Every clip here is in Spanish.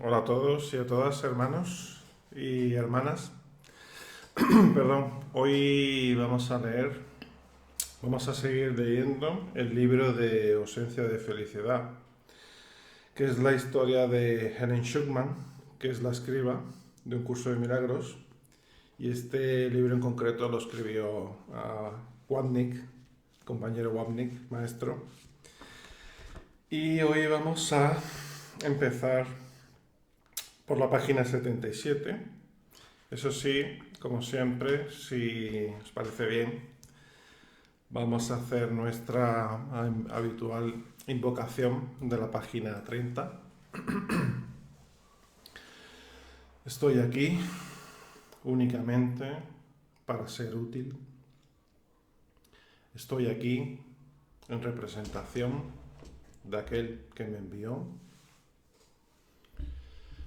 Hola a todos y a todas, hermanos y hermanas. Perdón, hoy vamos a seguir leyendo el libro de Ausencia de Felicidad, que es la historia de Helen Schucman, que es la escriba de Un Curso de Milagros, y este libro en concreto lo escribió Wapnick, compañero Wapnick, maestro. Y hoy vamos a empezar por la página 77. Eso sí, como siempre, si os parece bien, vamos a hacer nuestra habitual invocación de la página 30. Estoy aquí únicamente para ser útil. Estoy aquí en representación de aquel que me envió.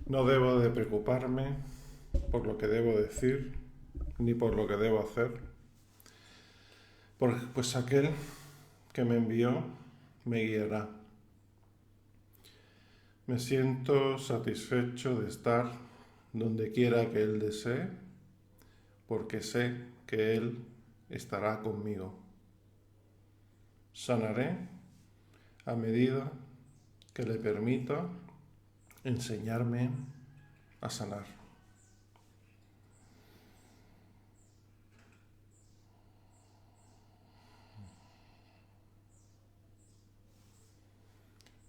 No debo de preocuparme por lo que debo decir ni por lo que debo hacer, pues aquel que me envió me guiará. Me siento satisfecho de estar donde quiera que Él desee, porque sé que Él estará conmigo. Sanaré a medida que le permita enseñarme a sanar.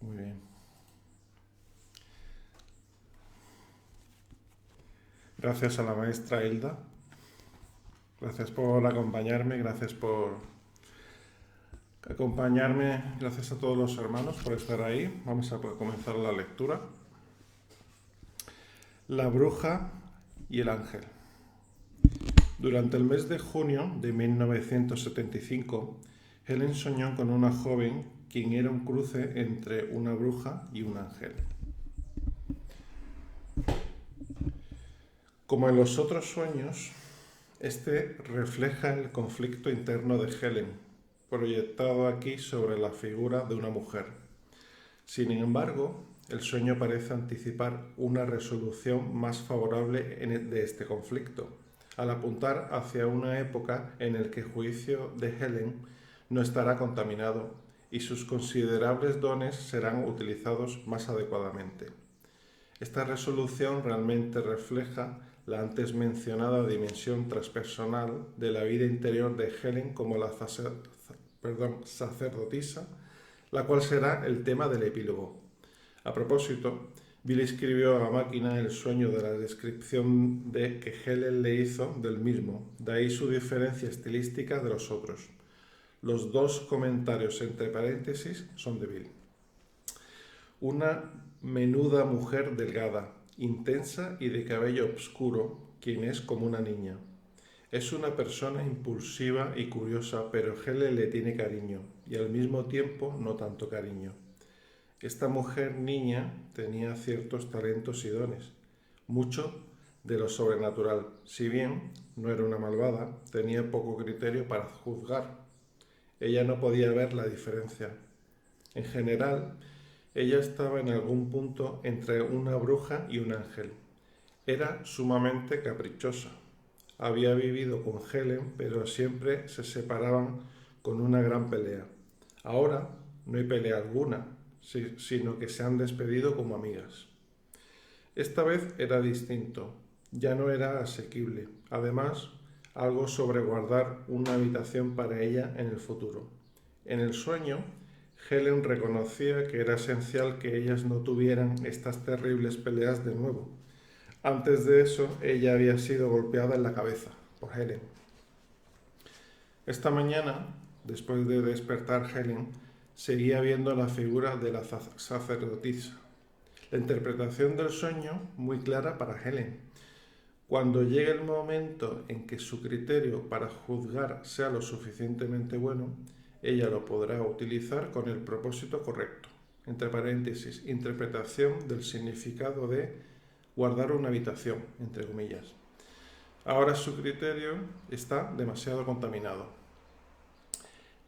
Muy bien. Gracias a la maestra Hilda. Gracias por acompañarme, gracias por acompañarme, gracias a todos los hermanos por estar ahí. Vamos a comenzar la lectura. La bruja y el ángel. Durante el mes de junio de 1975, Helen soñó con una joven quien era un cruce entre una bruja y un ángel. Como en los otros sueños, este refleja el conflicto interno de Helen, proyectado aquí sobre la figura de una mujer. Sin embargo, el sueño parece anticipar una resolución más favorable de este conflicto, al apuntar hacia una época en la que el juicio de Helen no estará contaminado y sus considerables dones serán utilizados más adecuadamente. Esta resolución realmente refleja la antes mencionada dimensión transpersonal de la vida interior de Helen como la sacerdotisa, la cual será el tema del epílogo. A propósito, Bill escribió a la máquina el sueño de la descripción que Helen le hizo del mismo, de ahí su diferencia estilística de los otros. Los dos comentarios entre paréntesis son de Bill. Una menuda mujer delgada, intensa y de cabello oscuro, quien es como una niña. Es una persona impulsiva y curiosa, pero Helen le tiene cariño y al mismo tiempo no tanto cariño. Esta mujer niña tenía ciertos talentos y dones, mucho de lo sobrenatural. Si bien no era una malvada, tenía poco criterio para juzgar. Ella no podía ver la diferencia. En general, ella estaba en algún punto entre una bruja y un ángel. Era sumamente caprichosa. Había vivido con Helen, pero siempre se separaban con una gran pelea. Ahora no hay pelea alguna, sino que se han despedido como amigas. Esta vez era distinto, ya no era asequible. Además, algo sobre guardar una habitación para ella en el futuro. En el sueño, Helen reconocía que era esencial que ellas no tuvieran estas terribles peleas de nuevo. Antes de eso, ella había sido golpeada en la cabeza por Helen. Esta mañana, después de despertar Helen, seguía viendo la figura de la sacerdotisa. La interpretación del sueño muy clara para Helen. Cuando llegue el momento en que su criterio para juzgar sea lo suficientemente bueno, ella lo podrá utilizar con el propósito correcto. Entre paréntesis, interpretación del significado de guardar una habitación, entre comillas. Ahora su criterio está demasiado contaminado.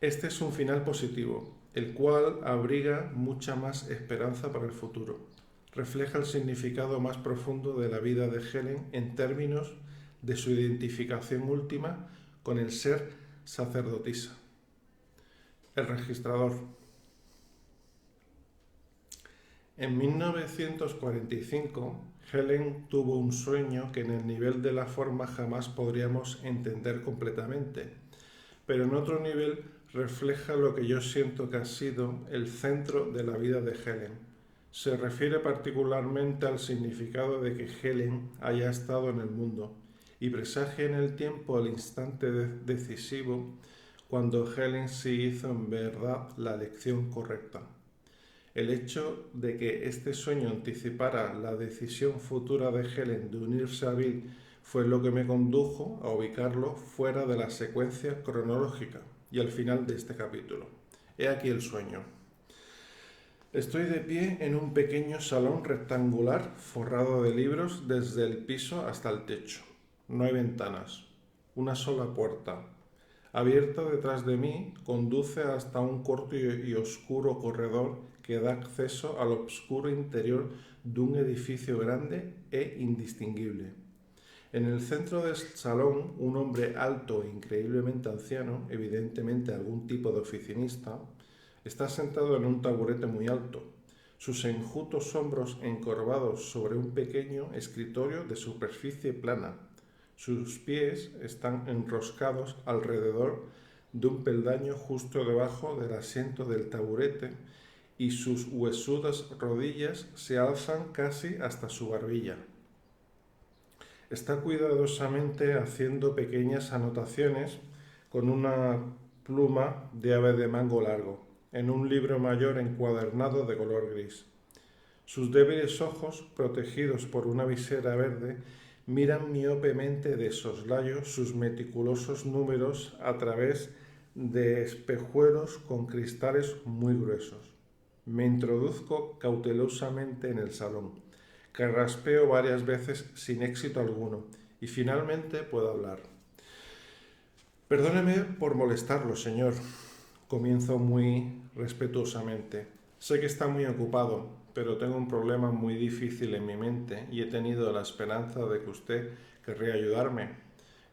Este es un final positivo, el cual abriga mucha más esperanza para el futuro. refleja el significado más profundo de la vida de Helen en términos de su identificación última con el ser sacerdotisa. El registrador. En 1945, Helen tuvo un sueño que en el nivel de la forma jamás podríamos entender completamente, pero en otro nivel refleja lo que yo siento que ha sido el centro de la vida de Helen. Se refiere particularmente al significado de que Helen haya estado en el mundo y presagia en el tiempo el instante decisivo cuando Helen sí hizo en verdad la elección correcta. El hecho de que este sueño anticipara la decisión futura de Helen de unirse a Bill fue lo que me condujo a ubicarlo fuera de la secuencia cronológica y al final de este capítulo. He aquí el sueño. Estoy de pie en un pequeño salón rectangular forrado de libros desde el piso hasta el techo. No hay ventanas, una sola puerta. Abierta detrás de mí, conduce hasta un corto y oscuro corredor que da acceso al oscuro interior de un edificio grande e indistinguible. En el centro del salón, un hombre alto e increíblemente anciano, evidentemente algún tipo de oficinista, está sentado en un taburete muy alto, sus enjutos hombros encorvados sobre un pequeño escritorio de superficie plana. Sus pies están enroscados alrededor de un peldaño justo debajo del asiento del taburete y sus huesudas rodillas se alzan casi hasta su barbilla. Está cuidadosamente haciendo pequeñas anotaciones con una pluma de ave de mango largo, en un libro mayor encuadernado de color gris. Sus débiles ojos, protegidos por una visera verde, miran miopemente de soslayo sus meticulosos números a través de espejuelos con cristales muy gruesos. Me introduzco cautelosamente en el salón. Carraspeo varias veces sin éxito alguno y finalmente puedo hablar. Perdóneme por molestarlo, señor. Comienzo muy respetuosamente. Sé que está muy ocupado, pero tengo un problema muy difícil en mi mente y he tenido la esperanza de que usted querría ayudarme.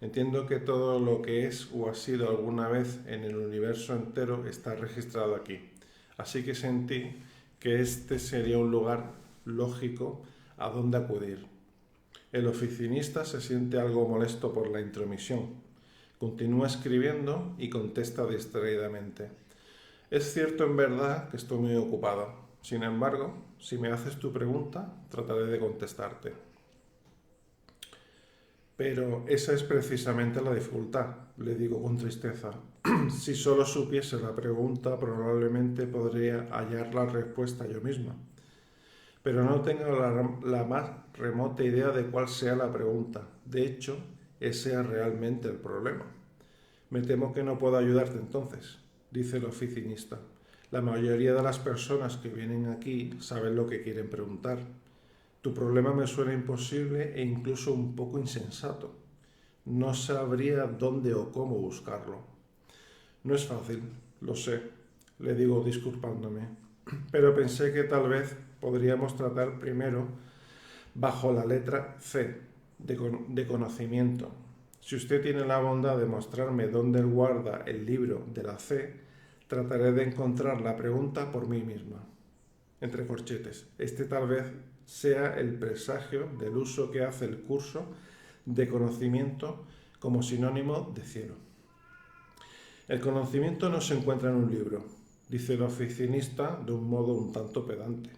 Entiendo que todo lo que es o ha sido alguna vez en el universo entero está registrado aquí. Así que sentí que este sería un lugar lógico a donde acudir. El oficinista se siente algo molesto por la intromisión. Continúa escribiendo y contesta distraídamente. Es cierto en verdad que estoy muy ocupado. Sin embargo, si me haces tu pregunta, trataré de contestarte. Pero esa es precisamente la dificultad, le digo con tristeza. Si solo supiese la pregunta, probablemente podría hallar la respuesta yo misma. Pero no tengo la más remota idea de cuál sea la pregunta. De hecho, ese es realmente el problema. Me temo que no puedo ayudarte entonces, dice el oficinista. La mayoría de las personas que vienen aquí saben lo que quieren preguntar. Tu problema me suena imposible e incluso un poco insensato. No sabría dónde o cómo buscarlo. No es fácil, lo sé, le digo disculpándome, pero pensé que tal vez podríamos tratar primero bajo la letra C de conocimiento. Si usted tiene la bondad de mostrarme dónde guarda el libro de la C, trataré de encontrar la pregunta por mí misma. Entre corchetes, este tal vez sea el presagio del uso que hace el curso de conocimiento como sinónimo de cielo. El conocimiento no se encuentra en un libro, dice el oficinista de un modo un tanto pedante.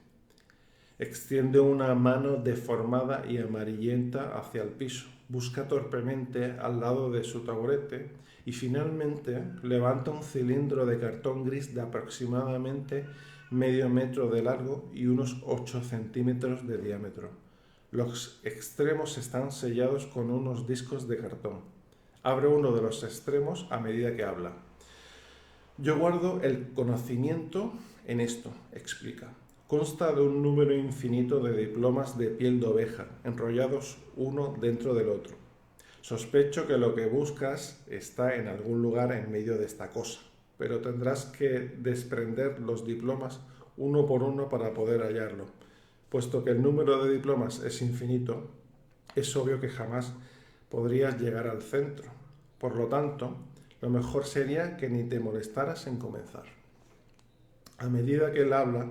Extiende una mano deformada y amarillenta hacia el piso, busca torpemente al lado de su taburete y finalmente levanta un cilindro de cartón gris de aproximadamente medio metro de largo y unos 8 centímetros de diámetro. Los extremos están sellados con unos discos de cartón. Abre uno de los extremos a medida que habla. Yo guardo el conocimiento en esto, explica. Consta de un número infinito de diplomas de piel de oveja, enrollados uno dentro del otro. Sospecho que lo que buscas está en algún lugar en medio de esta cosa, pero tendrás que desprender los diplomas uno por uno para poder hallarlo. Puesto que el número de diplomas es infinito, es obvio que jamás podrías llegar al centro. Por lo tanto, lo mejor sería que ni te molestaras en comenzar. A medida que él habla,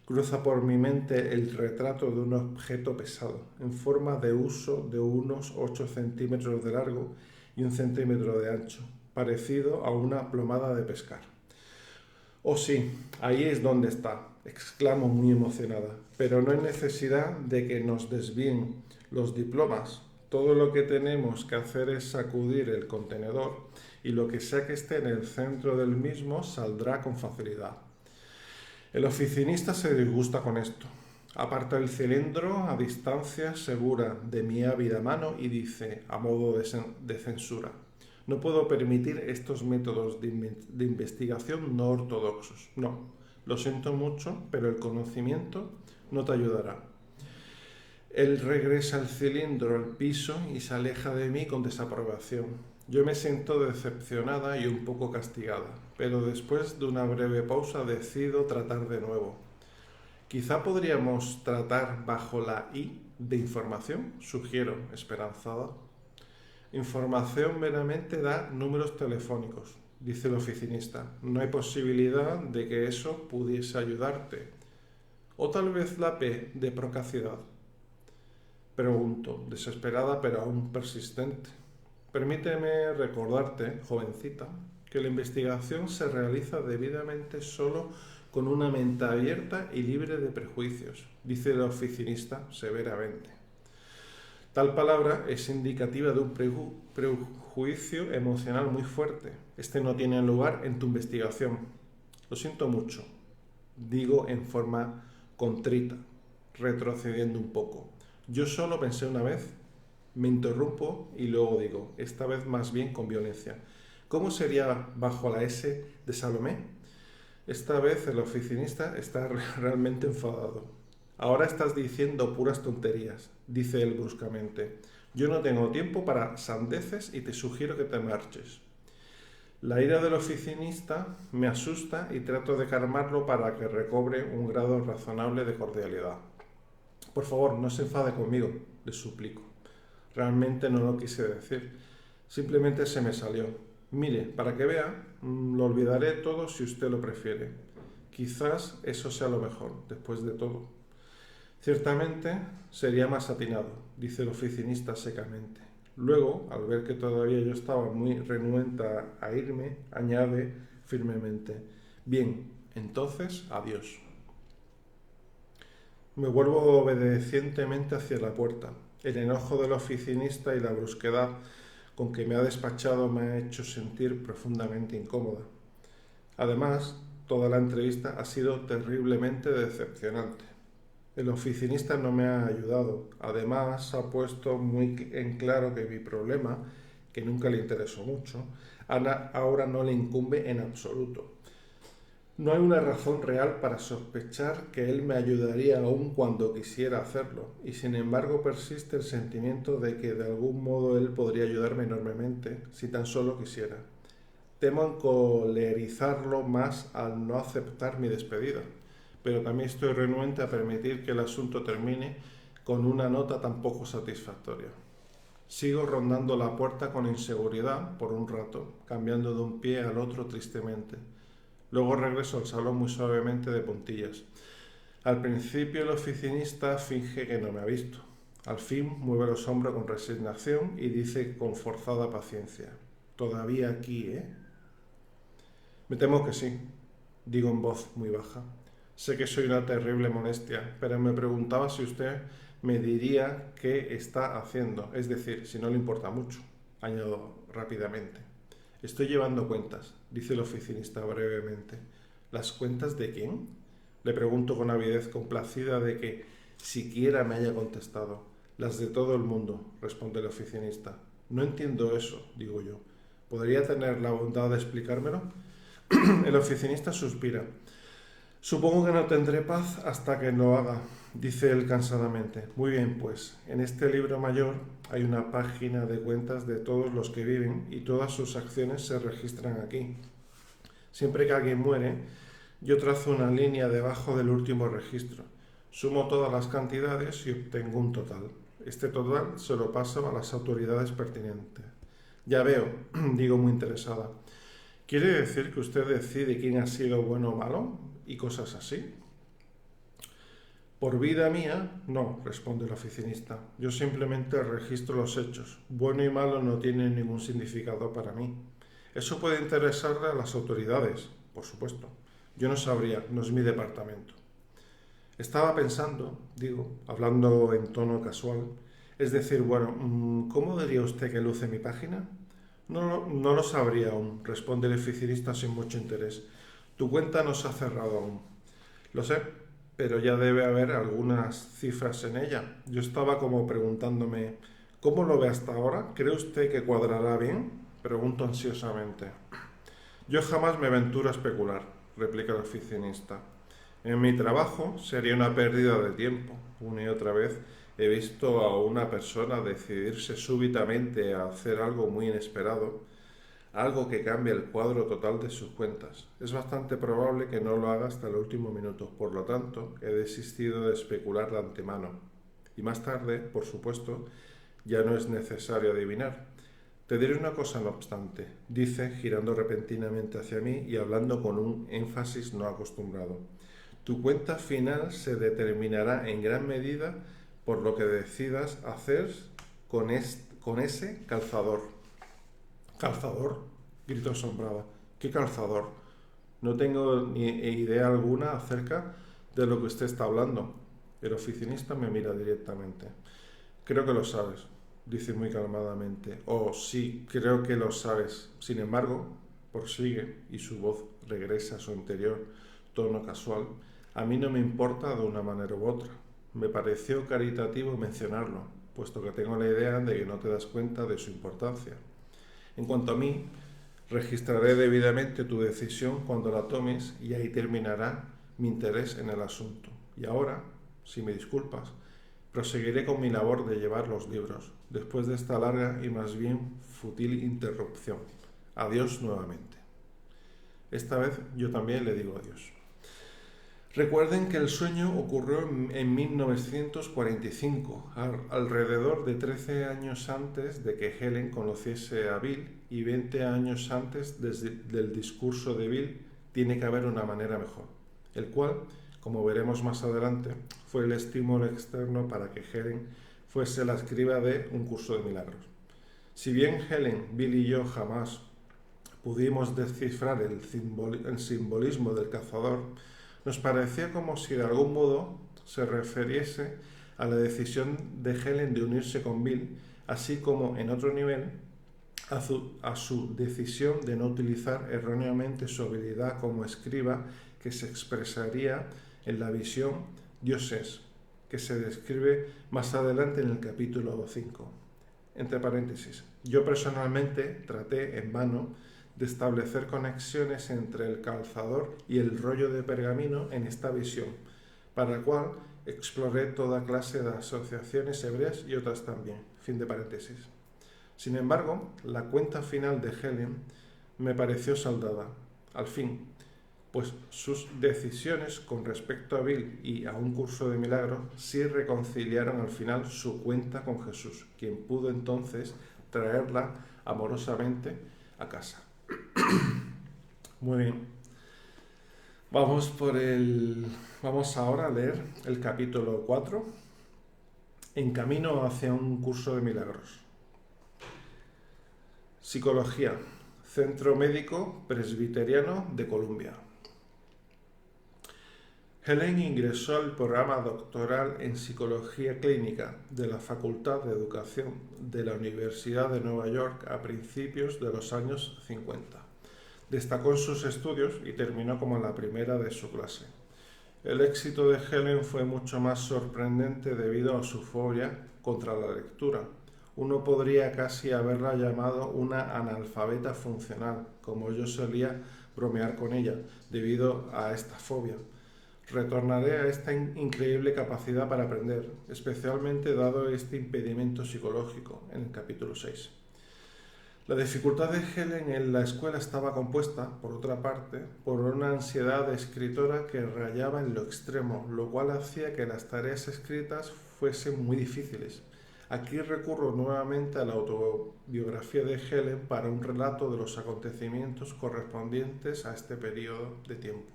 cruza por mi mente el retrato de un objeto pesado, en forma de huso de unos 8 centímetros de largo y 1 centímetro de ancho, parecido a una plomada de pescar. Oh sí, ahí es donde está, exclamo muy emocionada, pero no hay necesidad de que nos desvíen los diplomas. Todo lo que tenemos que hacer es sacudir el contenedor y lo que sea que esté en el centro del mismo saldrá con facilidad. El oficinista se disgusta con esto. Aparta el cilindro a distancia segura de mi ávida mano y dice, a modo de censura: no puedo permitir estos métodos de investigación no ortodoxos. No, lo siento mucho, pero el conocimiento no te ayudará. Él regresa el cilindro al piso y se aleja de mí con desaprobación. Yo me siento decepcionada y un poco castigada, pero después de una breve pausa decido tratar de nuevo. Quizá podríamos tratar bajo la I de información, sugiero, esperanzada. Información meramente da números telefónicos, dice el oficinista. No hay posibilidad de que eso pudiese ayudarte. O tal vez la P de procacidad. Pregunto, desesperada pero aún persistente. Permíteme recordarte, jovencita, que la investigación se realiza debidamente solo con una mente abierta y libre de prejuicios, dice el oficinista severamente. Tal palabra es indicativa de un prejuicio emocional muy fuerte. Este no tiene lugar en tu investigación. Lo siento mucho, digo en forma contrita, retrocediendo un poco. Yo solo pensé una vez, me interrumpo y luego digo, esta vez más bien con violencia. ¿Cómo sería bajo la S de Salomé? Esta vez el oficinista está realmente enfadado. Ahora estás diciendo puras tonterías, dice él bruscamente. Yo no tengo tiempo para sandeces y te sugiero que te marches. La ira del oficinista me asusta y trato de calmarlo para que recobre un grado razonable de cordialidad. Por favor, no se enfade conmigo, le suplico. Realmente no lo quise decir, simplemente se me salió. Mire, para que vea, lo olvidaré todo si usted lo prefiere. Quizás eso sea lo mejor, después de todo. Ciertamente sería más atinado, dice el oficinista secamente. Luego, al ver que todavía yo estaba muy renuente a irme, añade firmemente: bien, entonces, adiós. Me vuelvo obedecientemente hacia la puerta. El enojo del oficinista y la brusquedad con que me ha despachado me ha hecho sentir profundamente incómoda. Además, toda la entrevista ha sido terriblemente decepcionante. El oficinista no me ha ayudado. Además, ha puesto muy en claro que mi problema, que nunca le interesó mucho, ahora no le incumbe en absoluto. No hay una razón real para sospechar que él me ayudaría aun cuando quisiera hacerlo, y sin embargo persiste el sentimiento de que de algún modo él podría ayudarme enormemente si tan solo quisiera. Temo encolerizarlo más al no aceptar mi despedida, pero también estoy renuente a permitir que el asunto termine con una nota tan poco satisfactoria. Sigo rondando la puerta con inseguridad por un rato, cambiando de un pie al otro tristemente. Luego regreso al salón muy suavemente de puntillas. Al principio el oficinista finge que no me ha visto. Al fin mueve los hombros con resignación y dice con forzada paciencia: ¿todavía aquí, Me temo que sí, digo en voz muy baja. Sé que soy una terrible molestia, pero me preguntaba si usted me diría qué está haciendo, es decir, si no le importa mucho, añado rápidamente. Estoy llevando cuentas, dice el oficinista brevemente. ¿Las cuentas de quién? Le pregunto con avidez complacida de que siquiera me haya contestado. Las de todo el mundo, responde el oficinista. No entiendo eso, digo yo. ¿Podría tener la bondad de explicármelo? El oficinista suspira. Supongo que no tendré paz hasta que lo haga, dice él cansadamente. Muy bien, pues, en este libro mayor hay una página de cuentas de todos los que viven y todas sus acciones se registran aquí. Siempre que alguien muere, yo trazo una línea debajo del último registro. Sumo todas las cantidades y obtengo un total. Este total se lo paso a las autoridades pertinentes. Ya veo, digo muy interesada. ¿Quiere decir que usted decide quién ha sido bueno o malo? Y cosas así. Por vida mía, no, responde el oficinista. Yo simplemente registro los hechos. Bueno y malo no tienen ningún significado para mí. Eso puede interesarle a las autoridades, por supuesto. Yo no sabría, no es mi departamento. Estaba pensando, digo, hablando en tono casual, es decir, bueno, ¿cómo diría usted que luce mi página? No lo sabría aún, responde el oficinista sin mucho interés. Tu cuenta no se ha cerrado aún. Lo sé, pero ya debe haber algunas cifras en ella. Yo estaba como preguntándome, ¿cómo lo ve hasta ahora? ¿Cree usted que cuadrará bien? Pregunto ansiosamente. Yo jamás me aventuro a especular, replica el oficinista. En mi trabajo sería una pérdida de tiempo. Una y otra vez he visto a una persona decidirse súbitamente a hacer algo muy inesperado, algo que cambia el cuadro total de sus cuentas. Es bastante probable que no lo haga hasta el último minuto, por lo tanto, he desistido de especular de antemano. Y más tarde, por supuesto, ya no es necesario adivinar. Te diré una cosa, no obstante, dice, girando repentinamente hacia mí y hablando con un énfasis no acostumbrado. Tu cuenta final se determinará en gran medida por lo que decidas hacer con ese calzador. ¿Calzador? Grito asombrada. ¿Qué calzador? No tengo ni idea alguna acerca de lo que usted está hablando. El oficinista me mira directamente. Creo que lo sabes, dice muy calmadamente. Oh, sí, creo que lo sabes. Sin embargo, prosigue y su voz regresa a su anterior tono casual. A mí no me importa de una manera u otra. Me pareció caritativo mencionarlo, puesto que tengo la idea de que no te das cuenta de su importancia. En cuanto a mí, registraré debidamente tu decisión cuando la tomes y ahí terminará mi interés en el asunto. Y ahora, si me disculpas, proseguiré con mi labor de llevar los libros, después de esta larga y más bien fútil interrupción. Adiós nuevamente. Esta vez yo también le digo adiós. Recuerden que el sueño ocurrió en 1945, alrededor de 13 años antes de que Helen conociese a Bill y 20 años antes del discurso de Bill Tiene que haber una manera mejor, el cual, como veremos más adelante, fue el estímulo externo para que Helen fuese la escriba de Un curso de milagros. Si bien Helen, Bill y yo jamás pudimos descifrar el simbolismo del cazador, nos parecía como si de algún modo se refiriese a la decisión de Helen de unirse con Bill, así como, en otro nivel, a su decisión de no utilizar erróneamente su habilidad como escriba, que se expresaría en la visión Dios es, que se describe más adelante en el capítulo 5. Entre paréntesis, yo personalmente traté en vano de establecer conexiones entre el calzador y el rollo de pergamino en esta visión, para la cual exploré toda clase de asociaciones hebreas y otras también. Fin de paréntesis. Sin embargo, la cuenta final de Helen me pareció saldada, al fin, pues sus decisiones con respecto a Bill y a Un curso de milagros sí reconciliaron al final su cuenta con Jesús, quien pudo entonces traerla amorosamente a casa. Muy bien. Vamos ahora a leer el capítulo 4, En camino hacia un curso de milagros. Psicología, Centro Médico Presbiteriano de Columbia. Helen ingresó al programa doctoral en Psicología Clínica de la Facultad de Educación de la Universidad de Nueva York a principios de los años 50. Destacó en sus estudios y terminó como la primera de su clase. El éxito de Helen fue mucho más sorprendente debido a su fobia contra la lectura. Uno podría casi haberla llamado una analfabeta funcional, como yo solía bromear con ella, debido a esta fobia. Retornaré a esta increíble capacidad para aprender, especialmente dado este impedimento psicológico, en el capítulo 6. La dificultad de Helen en la escuela estaba compuesta, por otra parte, por una ansiedad de escritora que rayaba en lo extremo, lo cual hacía que las tareas escritas fuesen muy difíciles. Aquí recurro nuevamente a la autobiografía de Helen para un relato de los acontecimientos correspondientes a este periodo de tiempo.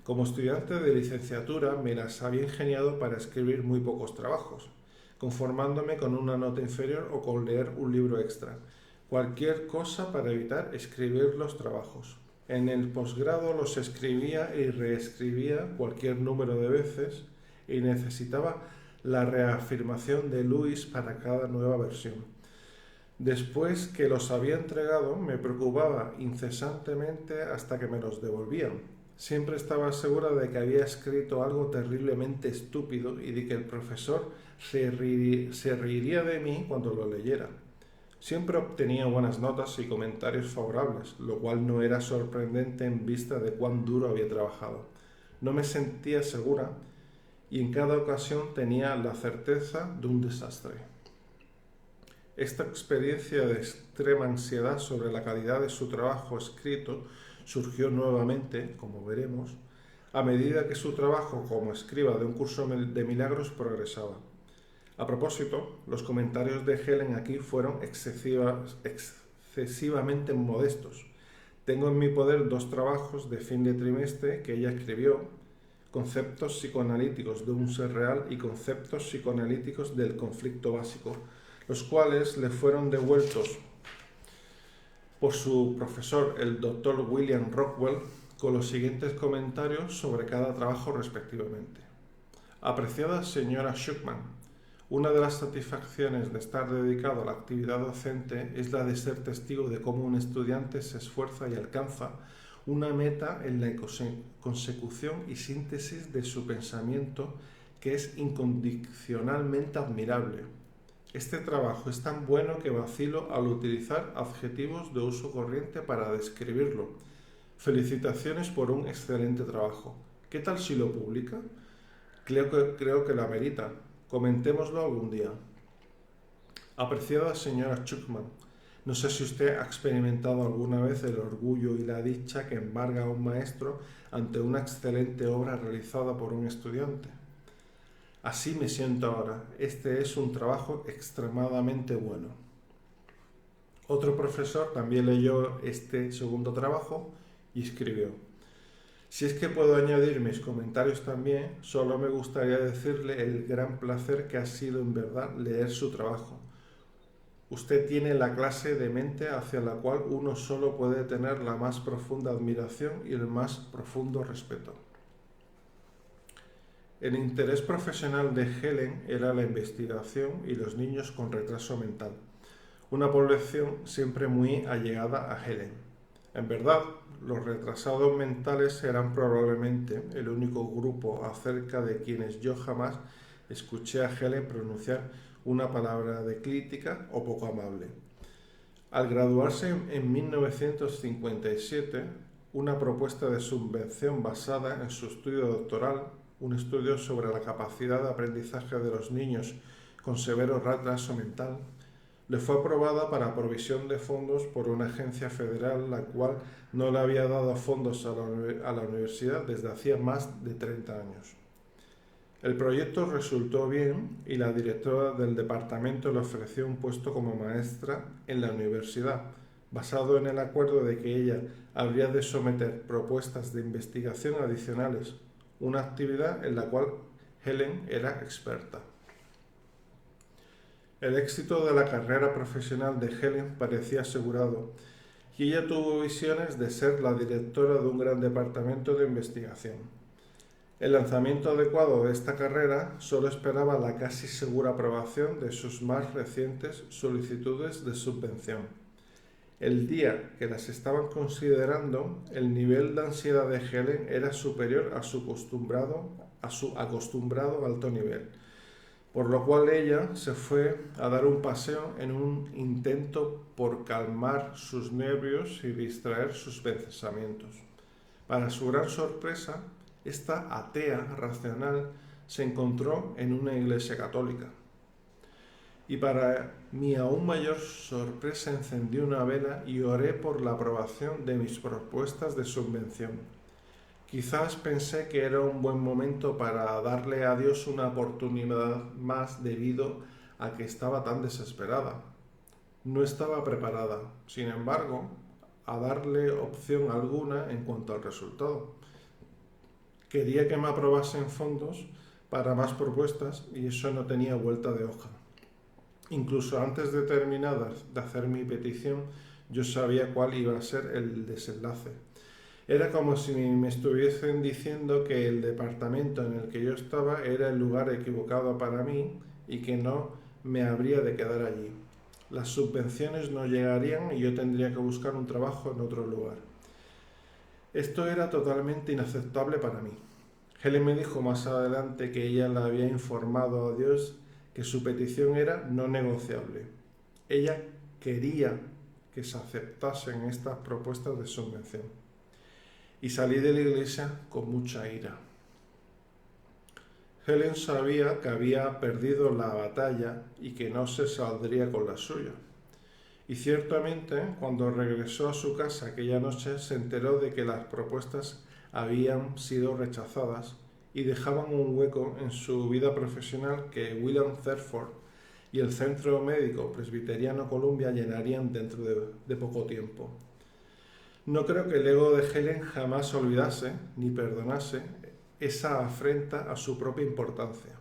Como estudiante de licenciatura me las había ingeniado para escribir muy pocos trabajos, conformándome con una nota inferior o con leer un libro extra. Cualquier cosa para evitar escribir los trabajos. En el posgrado los escribía y reescribía cualquier número de veces y necesitaba la reafirmación de Lewis para cada nueva versión. Después que los había entregado, me preocupaba incesantemente hasta que me los devolvían. Siempre estaba segura de que había escrito algo terriblemente estúpido y de que el profesor se reiría de mí cuando lo leyera. Siempre obtenía buenas notas y comentarios favorables, lo cual no era sorprendente en vista de cuán duro había trabajado. No me sentía segura y en cada ocasión tenía la certeza de un desastre. Esta experiencia de extrema ansiedad sobre la calidad de su trabajo escrito surgió nuevamente, como veremos, a medida que su trabajo como escriba de un curso de milagros progresaba. A propósito, los comentarios de Helen aquí fueron excesivamente modestos. Tengo en mi poder 2 trabajos de fin de trimestre que ella escribió, Conceptos psicoanalíticos de un ser real y Conceptos psicoanalíticos del conflicto básico, los cuales le fueron devueltos por su profesor, el Dr. William Rockwell, con los siguientes comentarios sobre cada trabajo respectivamente. Apreciada señora Schuckman, una de las satisfacciones de estar dedicado a la actividad docente es la de ser testigo de cómo un estudiante se esfuerza y alcanza una meta en la consecución y síntesis de su pensamiento que es incondicionalmente admirable. Este trabajo es tan bueno que vacilo al utilizar adjetivos de uso corriente para describirlo. Felicitaciones por un excelente trabajo. ¿Qué tal si lo publica? Creo que lo amerita. Comentémoslo algún día. Apreciada señora Schuckman, no sé si usted ha experimentado alguna vez el orgullo y la dicha que embarga a un maestro ante una excelente obra realizada por un estudiante. Así me siento ahora. Este es un trabajo extremadamente bueno. Otro profesor también leyó este segundo trabajo y escribió: si es que puedo añadir mis comentarios también, solo me gustaría decirle el gran placer que ha sido en verdad leer su trabajo. Usted tiene la clase de mente hacia la cual uno solo puede tener la más profunda admiración y el más profundo respeto. El interés profesional de Helen era la investigación y los niños con retraso mental, una población siempre muy allegada a Helen. En verdad, los retrasados mentales eran probablemente el único grupo acerca de quienes yo jamás escuché a Helen pronunciar una palabra de crítica o poco amable. Al graduarse en 1957, una propuesta de subvención basada en su estudio doctoral, un estudio sobre la capacidad de aprendizaje de los niños con severo retraso mental, le fue aprobada para provisión de fondos por una agencia federal la cual no le había dado fondos a la universidad desde hacía más de 30 años. El proyecto resultó bien y la directora del departamento le ofreció un puesto como maestra en la universidad, basado en el acuerdo de que ella habría de someter propuestas de investigación adicionales, una actividad en la cual Helen era experta. El éxito de la carrera profesional de Helen parecía asegurado y ella tuvo visiones de ser la directora de un gran departamento de investigación. El lanzamiento adecuado de esta carrera solo esperaba la casi segura aprobación de sus más recientes solicitudes de subvención. El día que las estaban considerando, el nivel de ansiedad de Helen era superior a su acostumbrado alto nivel, por lo cual ella se fue a dar un paseo en un intento por calmar sus nervios y distraer sus pensamientos. Para su gran sorpresa, esta atea racional se encontró en una iglesia católica. y para mi aún mayor sorpresa encendí una vela y oré por la aprobación de mis propuestas de subvención. Quizás pensé que era un buen momento para darle a Dios una oportunidad más debido a que estaba tan desesperada. No estaba preparada, sin embargo, a darle opción alguna en cuanto al resultado. Quería que me aprobasen fondos para más propuestas y eso no tenía vuelta de hoja. Incluso antes de terminar de hacer mi petición, yo sabía cuál iba a ser el desenlace. Era como si me estuviesen diciendo que el departamento en el que yo estaba era el lugar equivocado para mí y que no me habría de quedar allí. Las subvenciones no llegarían y yo tendría que buscar un trabajo en otro lugar. Esto era totalmente inaceptable para mí. Helen me dijo más adelante que ella le había informado a Dios que su petición era no negociable. Ella quería que se aceptasen estas propuestas de subvención. Y salí de la iglesia con mucha ira. Helen sabía que había perdido la batalla y que no se saldría con la suya. Y ciertamente, cuando regresó a su casa aquella noche, se enteró de que las propuestas habían sido rechazadas y dejaban un hueco en su vida profesional que William Thetford y el Centro Médico Presbiteriano Columbia llenarían dentro de poco tiempo. No creo que el ego de Helen jamás olvidase ni perdonase esa afrenta a su propia importancia.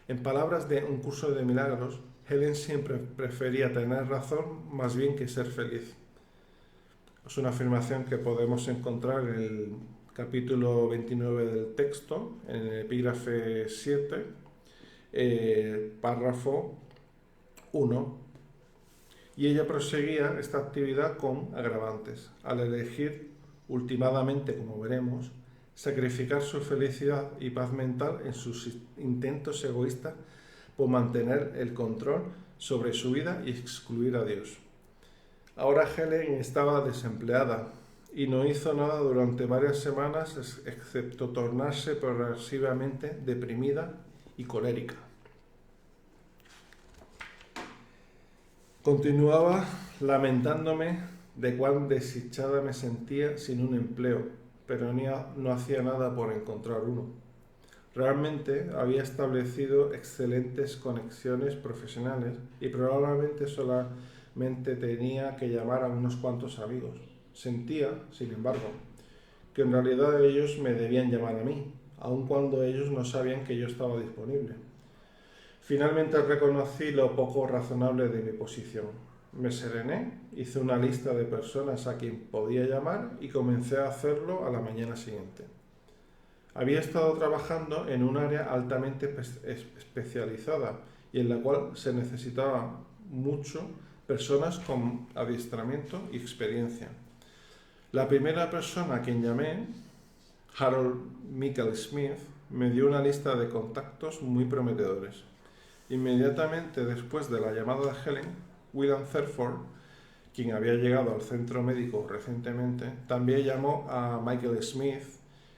En palabras de Un curso de milagros, Helen siempre prefería tener razón más bien que ser feliz. Es una afirmación que podemos encontrar en el capítulo 29 del texto, en el epígrafe 7, párrafo 1. Y ella proseguía esta actividad con agravantes, al elegir, últimamente, como veremos, sacrificar su felicidad y paz mental en sus intentos egoístas por mantener el control sobre su vida y excluir a Dios. Ahora Helen estaba desempleada y no hizo nada durante varias semanas excepto tornarse progresivamente deprimida y colérica. Continuaba lamentándome de cuán desdichada me sentía sin un empleo, pero no hacía nada por encontrar uno. Realmente había establecido excelentes conexiones profesionales y probablemente solamente tenía que llamar a unos cuantos amigos. Sentía, sin embargo, que en realidad ellos me debían llamar a mí, aun cuando ellos no sabían que yo estaba disponible. Finalmente reconocí lo poco razonable de mi posición. Me serené, hice una lista de personas a quien podía llamar y comencé a hacerlo a la mañana siguiente. Había estado trabajando en un área altamente especializada y en la cual se necesitaban mucho personas con adiestramiento y experiencia. La primera persona a quien llamé, Harold Michael Smith, me dio una lista de contactos muy prometedores. Inmediatamente después de la llamada de Helen, William Thetford, quien había llegado al centro médico recientemente, también llamó a Michael Smith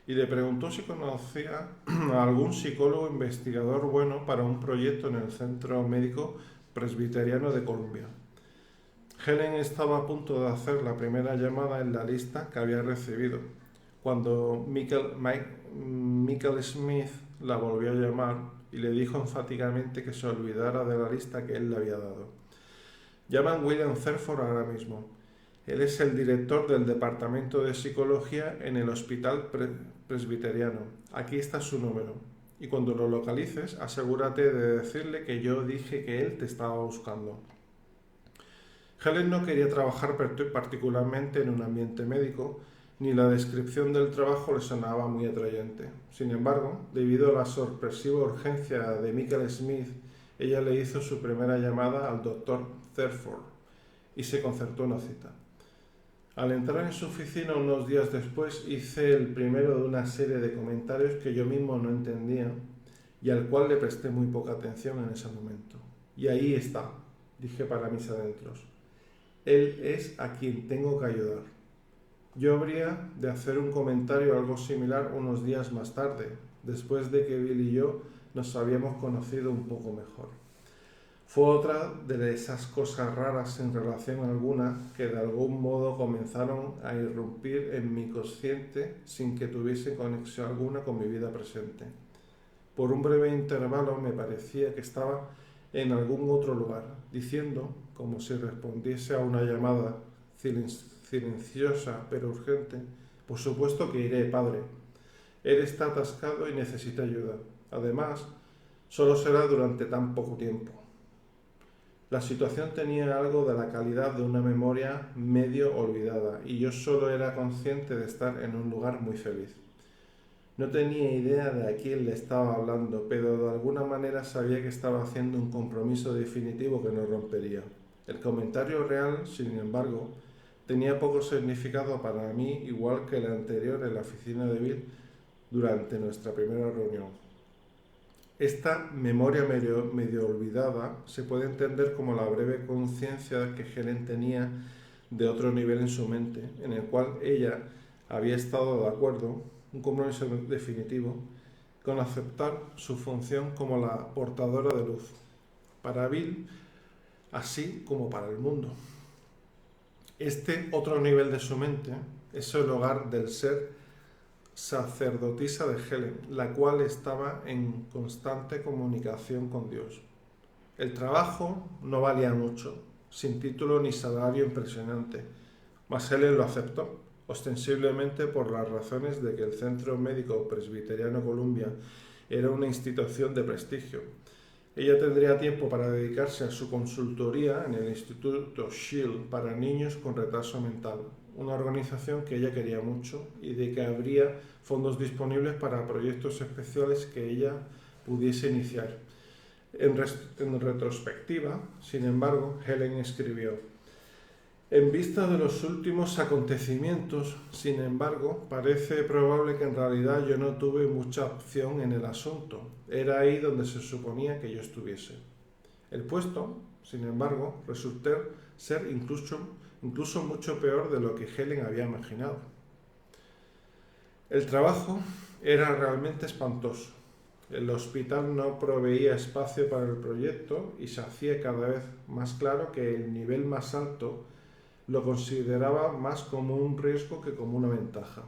y le preguntó si conocía a algún psicólogo investigador bueno para un proyecto en el Centro Médico Presbiteriano de Columbia. Helen estaba a punto de hacer la primera llamada en la lista que había recibido, cuando Michael Smith la volvió a llamar y le dijo enfáticamente que se olvidara de la lista que él le había dado. Llaman a William Thetford ahora mismo. Él es el director del Departamento de Psicología en el Hospital Presbiteriano. Aquí está su número. Y cuando lo localices, asegúrate de decirle que yo dije que él te estaba buscando. Helen no quería trabajar particularmente en un ambiente médico, ni la descripción del trabajo le sonaba muy atrayente. Sin embargo, debido a la sorpresiva urgencia de Michael Smith, ella le hizo su primera llamada al Dr. Thetford y se concertó una cita. Al entrar en su oficina unos días después, hice el primero de una serie de comentarios que yo mismo no entendía y al cual le presté muy poca atención en ese momento. Y ahí está, dije para mis adentros. Él es a quien tengo que ayudar. Yo habría de hacer un comentario algo similar unos días más tarde, después de que Bill y yo nos habíamos conocido un poco mejor. Fue otra de esas cosas raras sin relación alguna que de algún modo comenzaron a irrumpir en mi consciente sin que tuviese conexión alguna con mi vida presente. Por un breve intervalo me parecía que estaba en algún otro lugar, diciendo, como si respondiese a una llamada silenciosa pero urgente: por supuesto que iré, padre. Él está atascado y necesita ayuda. Además, solo será durante tan poco tiempo. La situación tenía algo de la calidad de una memoria medio olvidada y yo solo era consciente de estar en un lugar muy feliz. No tenía idea de a quién le estaba hablando, pero de alguna manera sabía que estaba haciendo un compromiso definitivo que no rompería. El comentario real, sin embargo, tenía poco significado para mí, igual que el anterior en la oficina de Bill durante nuestra primera reunión. Esta memoria medio olvidada se puede entender como la breve conciencia que Helen tenía de otro nivel en su mente, en el cual ella había estado de acuerdo, un compromiso definitivo, con aceptar su función como la portadora de luz, para Bill, así como para el mundo. Este otro nivel de su mente es el hogar del ser sacerdotisa de Helen, la cual estaba en constante comunicación con Dios. El trabajo no valía mucho, sin título ni salario impresionante, mas Helen lo aceptó, ostensiblemente por las razones de que el Centro Médico Presbiteriano Columbia era una institución de prestigio. Ella tendría tiempo para dedicarse a su consultoría en el Instituto Shield para niños con retraso mental, una organización que ella quería mucho y de que habría fondos disponibles para proyectos especiales que ella pudiese iniciar. En retrospectiva, sin embargo, Helen escribió: en vista de los últimos acontecimientos, sin embargo, parece probable que en realidad yo no tuve mucha opción en el asunto. Era ahí donde se suponía que yo estuviese. El puesto, sin embargo, resultó ser incluso mucho peor de lo que Helen había imaginado. El trabajo era realmente espantoso. El hospital no proveía espacio para el proyecto y se hacía cada vez más claro que el nivel más alto lo consideraba más como un riesgo que como una ventaja.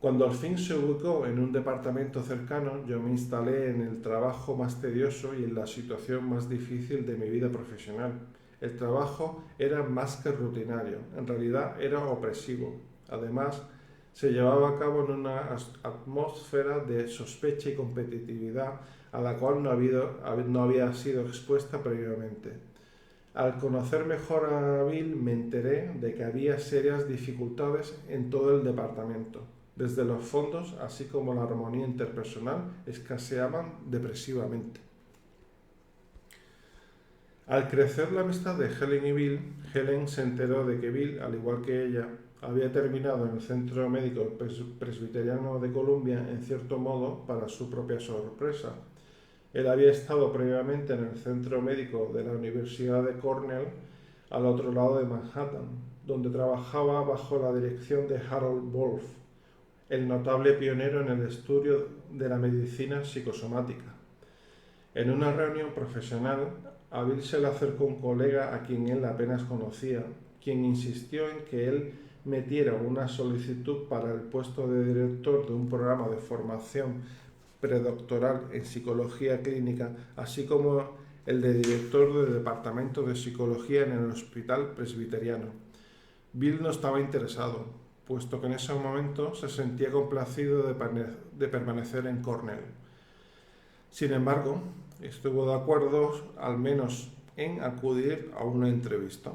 Cuando al fin se ubicó en un departamento cercano, yo me instalé en el trabajo más tedioso y en la situación más difícil de mi vida profesional. El trabajo era más que rutinario, en realidad era opresivo. Además, se llevaba a cabo en una atmósfera de sospecha y competitividad a la cual no había sido expuesta previamente. Al conocer mejor a Bill me enteré de que había serias dificultades en todo el departamento. Desde los fondos, así como la armonía interpersonal, escaseaban depresivamente. Al crecer la amistad de Helen y Bill, Helen se enteró de que Bill, al igual que ella, había terminado en el Centro Médico Presbiteriano de Columbia, en cierto modo, para su propia sorpresa. Él había estado previamente en el Centro Médico de la Universidad de Cornell, al otro lado de Manhattan, donde trabajaba bajo la dirección de Harold Wolff, el notable pionero en el estudio de la medicina psicosomática. En una reunión profesional, a Bill se le acercó un colega a quien él apenas conocía, quien insistió en que él metiera una solicitud para el puesto de director de un programa de formación predoctoral en psicología clínica, así como el de director del departamento de psicología en el Hospital Presbiteriano. Bill no estaba interesado, puesto que en ese momento se sentía complacido de permanecer en Cornell. Sin embargo, estuvo de acuerdo al menos en acudir a una entrevista.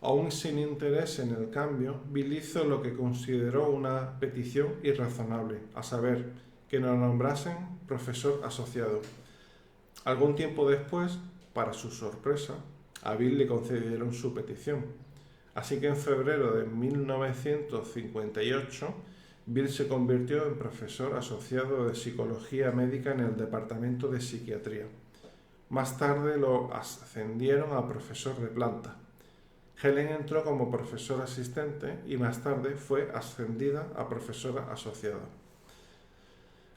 Aún sin interés en el cambio, Bill hizo lo que consideró una petición irrazonable, a saber, que lo nombrasen profesor asociado. Algún tiempo después, para su sorpresa, a Bill le concedieron su petición. Así que en febrero de 1958, Bill se convirtió en profesor asociado de psicología médica en el departamento de psiquiatría. Más tarde lo ascendieron a profesor de planta. Helen entró como profesora asistente y más tarde fue ascendida a profesora asociada.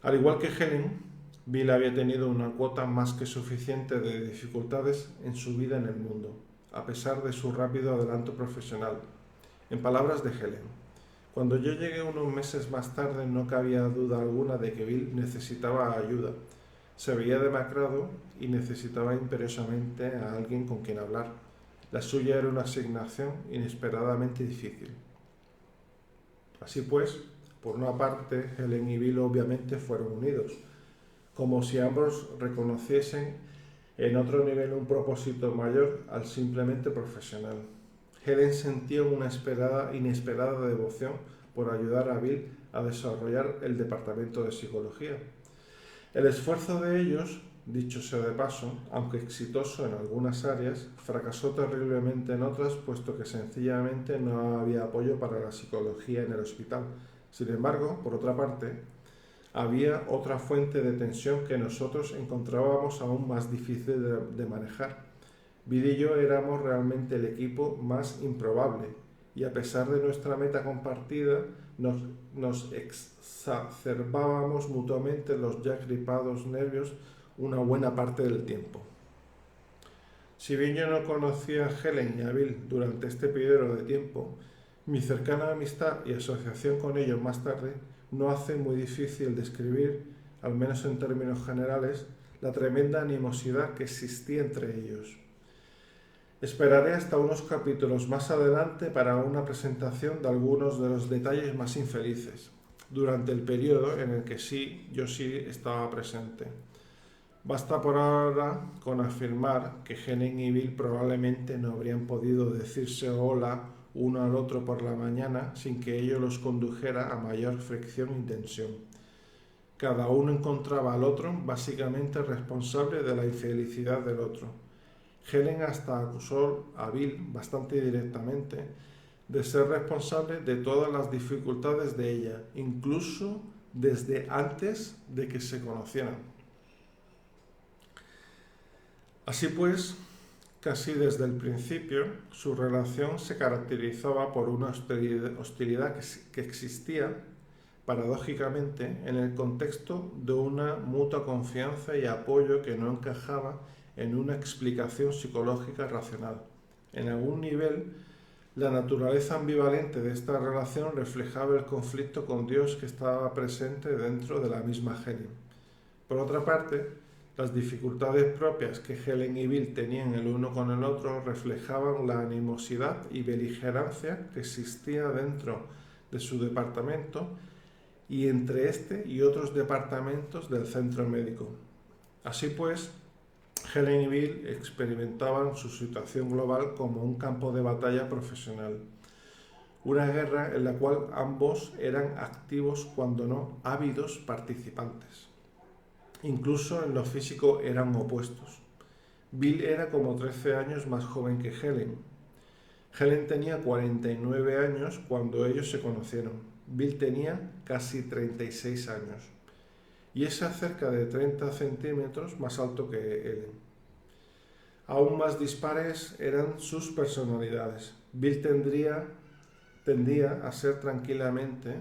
Al igual que Helen, Bill había tenido una cuota más que suficiente de dificultades en su vida en el mundo, a pesar de su rápido adelanto profesional. En palabras de Helen, cuando yo llegué unos meses más tarde no cabía duda alguna de que Bill necesitaba ayuda. Se veía demacrado y necesitaba imperiosamente a alguien con quien hablar. La suya era una asignación inesperadamente difícil. Así pues, por una parte, Helen y Bill obviamente fueron unidos, como si ambos reconociesen en otro nivel un propósito mayor al simplemente profesional. Helen sentía una inesperada devoción por ayudar a Bill a desarrollar el departamento de psicología. El esfuerzo de ellos, dicho sea de paso, aunque exitoso en algunas áreas, fracasó terriblemente en otras, puesto que sencillamente no había apoyo para la psicología en el hospital. Sin embargo, por otra parte, había otra fuente de tensión que nosotros encontrábamos aún más difícil de manejar. Bill y yo éramos realmente el equipo más improbable, y a pesar de nuestra meta compartida, nos exacerbábamos mutuamente los ya gripados nervios una buena parte del tiempo. Si bien yo no conocía a Helen y a Bill durante este periodo de tiempo, mi cercana amistad y asociación con ellos más tarde no hace muy difícil describir, al menos en términos generales, la tremenda animosidad que existía entre ellos. Esperaré hasta unos capítulos más adelante para una presentación de algunos de los detalles más infelices, durante el periodo en el que yo sí estaba presente. Basta por ahora con afirmar que Helen y Bill probablemente no habrían podido decirse hola uno al otro por la mañana sin que ello los condujera a mayor fricción y tensión. Cada uno encontraba al otro básicamente responsable de la infelicidad del otro. Helen hasta acusó a Bill bastante directamente de ser responsable de todas las dificultades de ella, incluso desde antes de que se conocieran. Así pues, casi desde el principio, su relación se caracterizaba por una hostilidad que existía, paradójicamente, en el contexto de una mutua confianza y apoyo que no encajaba en una explicación psicológica racional. En algún nivel, la naturaleza ambivalente de esta relación reflejaba el conflicto con Dios que estaba presente dentro de la misma Helen. Por otra parte, las dificultades propias que Helen y Bill tenían el uno con el otro reflejaban la animosidad y beligerancia que existía dentro de su departamento y entre este y otros departamentos del centro médico. Así pues, Helen y Bill experimentaban su situación global como un campo de batalla profesional, una guerra en la cual ambos eran activos cuando no ávidos participantes. Incluso en lo físico eran opuestos. Bill era como 13 años más joven que Helen. Helen tenía 49 años cuando ellos se conocieron. Bill tenía casi 36 años. Y es cerca de 30 centímetros más alto que Helen. Aún más dispares eran sus personalidades. Bill tendía a ser tranquilamente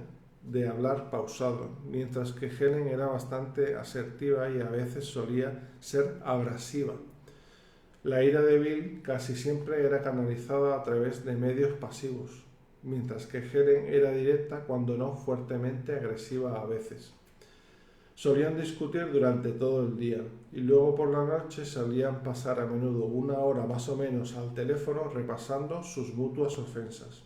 de hablar pausado, mientras que Helen era bastante asertiva y a veces solía ser abrasiva. La ira de Bill casi siempre era canalizada a través de medios pasivos, mientras que Helen era directa, cuando no fuertemente agresiva a veces. Solían discutir durante todo el día y luego por la noche solían pasar a menudo una hora más o menos al teléfono repasando sus mutuas ofensas,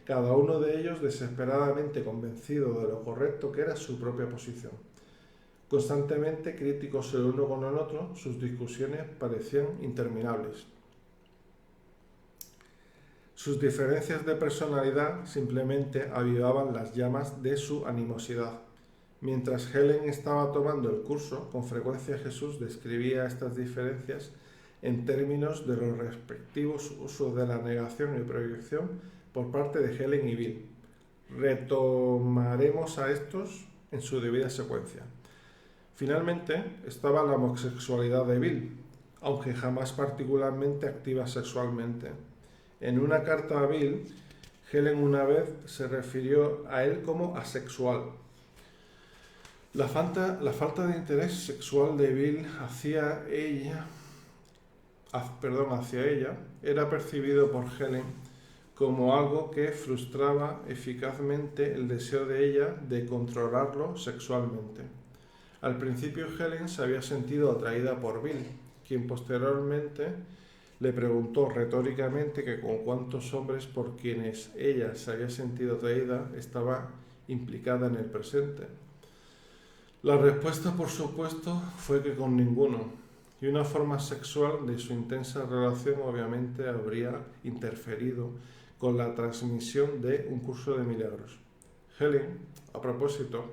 cada uno de ellos desesperadamente convencido de lo correcto que era su propia posición. Constantemente críticos el uno con el otro, sus discusiones parecían interminables. Sus diferencias de personalidad simplemente avivaban las llamas de su animosidad. Mientras Helen estaba tomando el curso, con frecuencia Jesús describía estas diferencias en términos de los respectivos usos de la negación y proyección por parte de Helen y Bill. Retomaremos a estos en su debida secuencia. Finalmente estaba la homosexualidad de Bill, aunque jamás particularmente activa sexualmente. En una carta a Bill, Helen una vez se refirió a él como asexual. La falta de interés sexual de Bill hacia ella era percibido por Helen como algo que frustraba eficazmente el deseo de ella de controlarlo sexualmente. Al principio Helen se había sentido atraída por Bill, quien posteriormente le preguntó retóricamente que con cuántos hombres por quienes ella se había sentido atraída estaba implicada en el presente. La respuesta, por supuesto, fue que con ninguno, y una forma sexual de su intensa relación obviamente habría interferido con la transmisión de un curso de milagros. Helen, a propósito,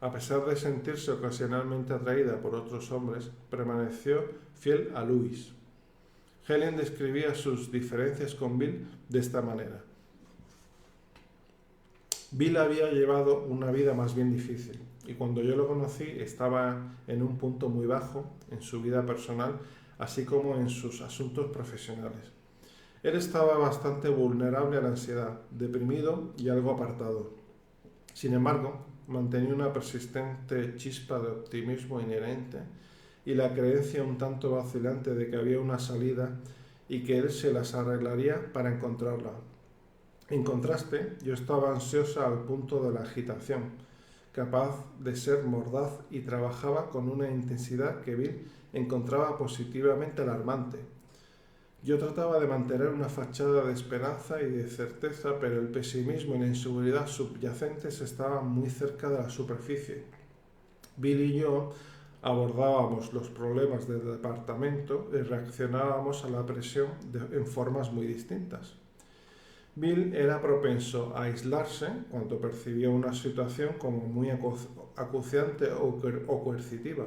a pesar de sentirse ocasionalmente atraída por otros hombres, permaneció fiel a Louis. Helen describía sus diferencias con Bill de esta manera. Bill había llevado una vida más bien difícil y cuando yo lo conocí estaba en un punto muy bajo en su vida personal, así como en sus asuntos profesionales. Él estaba bastante vulnerable a la ansiedad, deprimido y algo apartado. Sin embargo, mantenía una persistente chispa de optimismo inherente y la creencia un tanto vacilante de que había una salida y que él se las arreglaría para encontrarla. En contraste, yo estaba ansiosa al punto de la agitación, capaz de ser mordaz y trabajaba con una intensidad que Bill encontraba positivamente alarmante. Yo trataba de mantener una fachada de esperanza y de certeza, pero el pesimismo y la inseguridad subyacentes estaban muy cerca de la superficie. Bill y yo abordábamos los problemas del departamento y reaccionábamos a la presión en formas muy distintas. Bill era propenso a aislarse cuando percibía una situación como muy acuciante o coercitiva,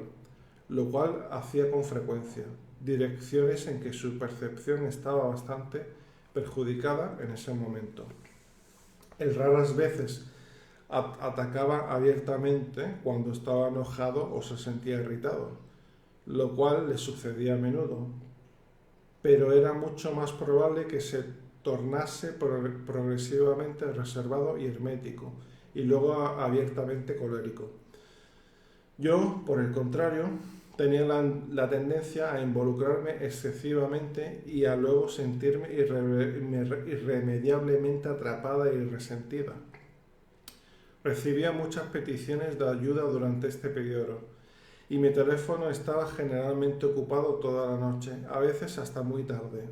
lo cual hacía con frecuencia, direcciones en que su percepción estaba bastante perjudicada en ese momento. Él raras veces atacaba abiertamente cuando estaba enojado o se sentía irritado, lo cual le sucedía a menudo, pero era mucho más probable que se tornase progresivamente reservado y hermético, y luego abiertamente colérico. Yo, por el contrario, tenía la tendencia a involucrarme excesivamente y a luego sentirme irremediablemente atrapada y resentida. Recibía muchas peticiones de ayuda durante este periodo, y mi teléfono estaba generalmente ocupado toda la noche, a veces hasta muy tarde.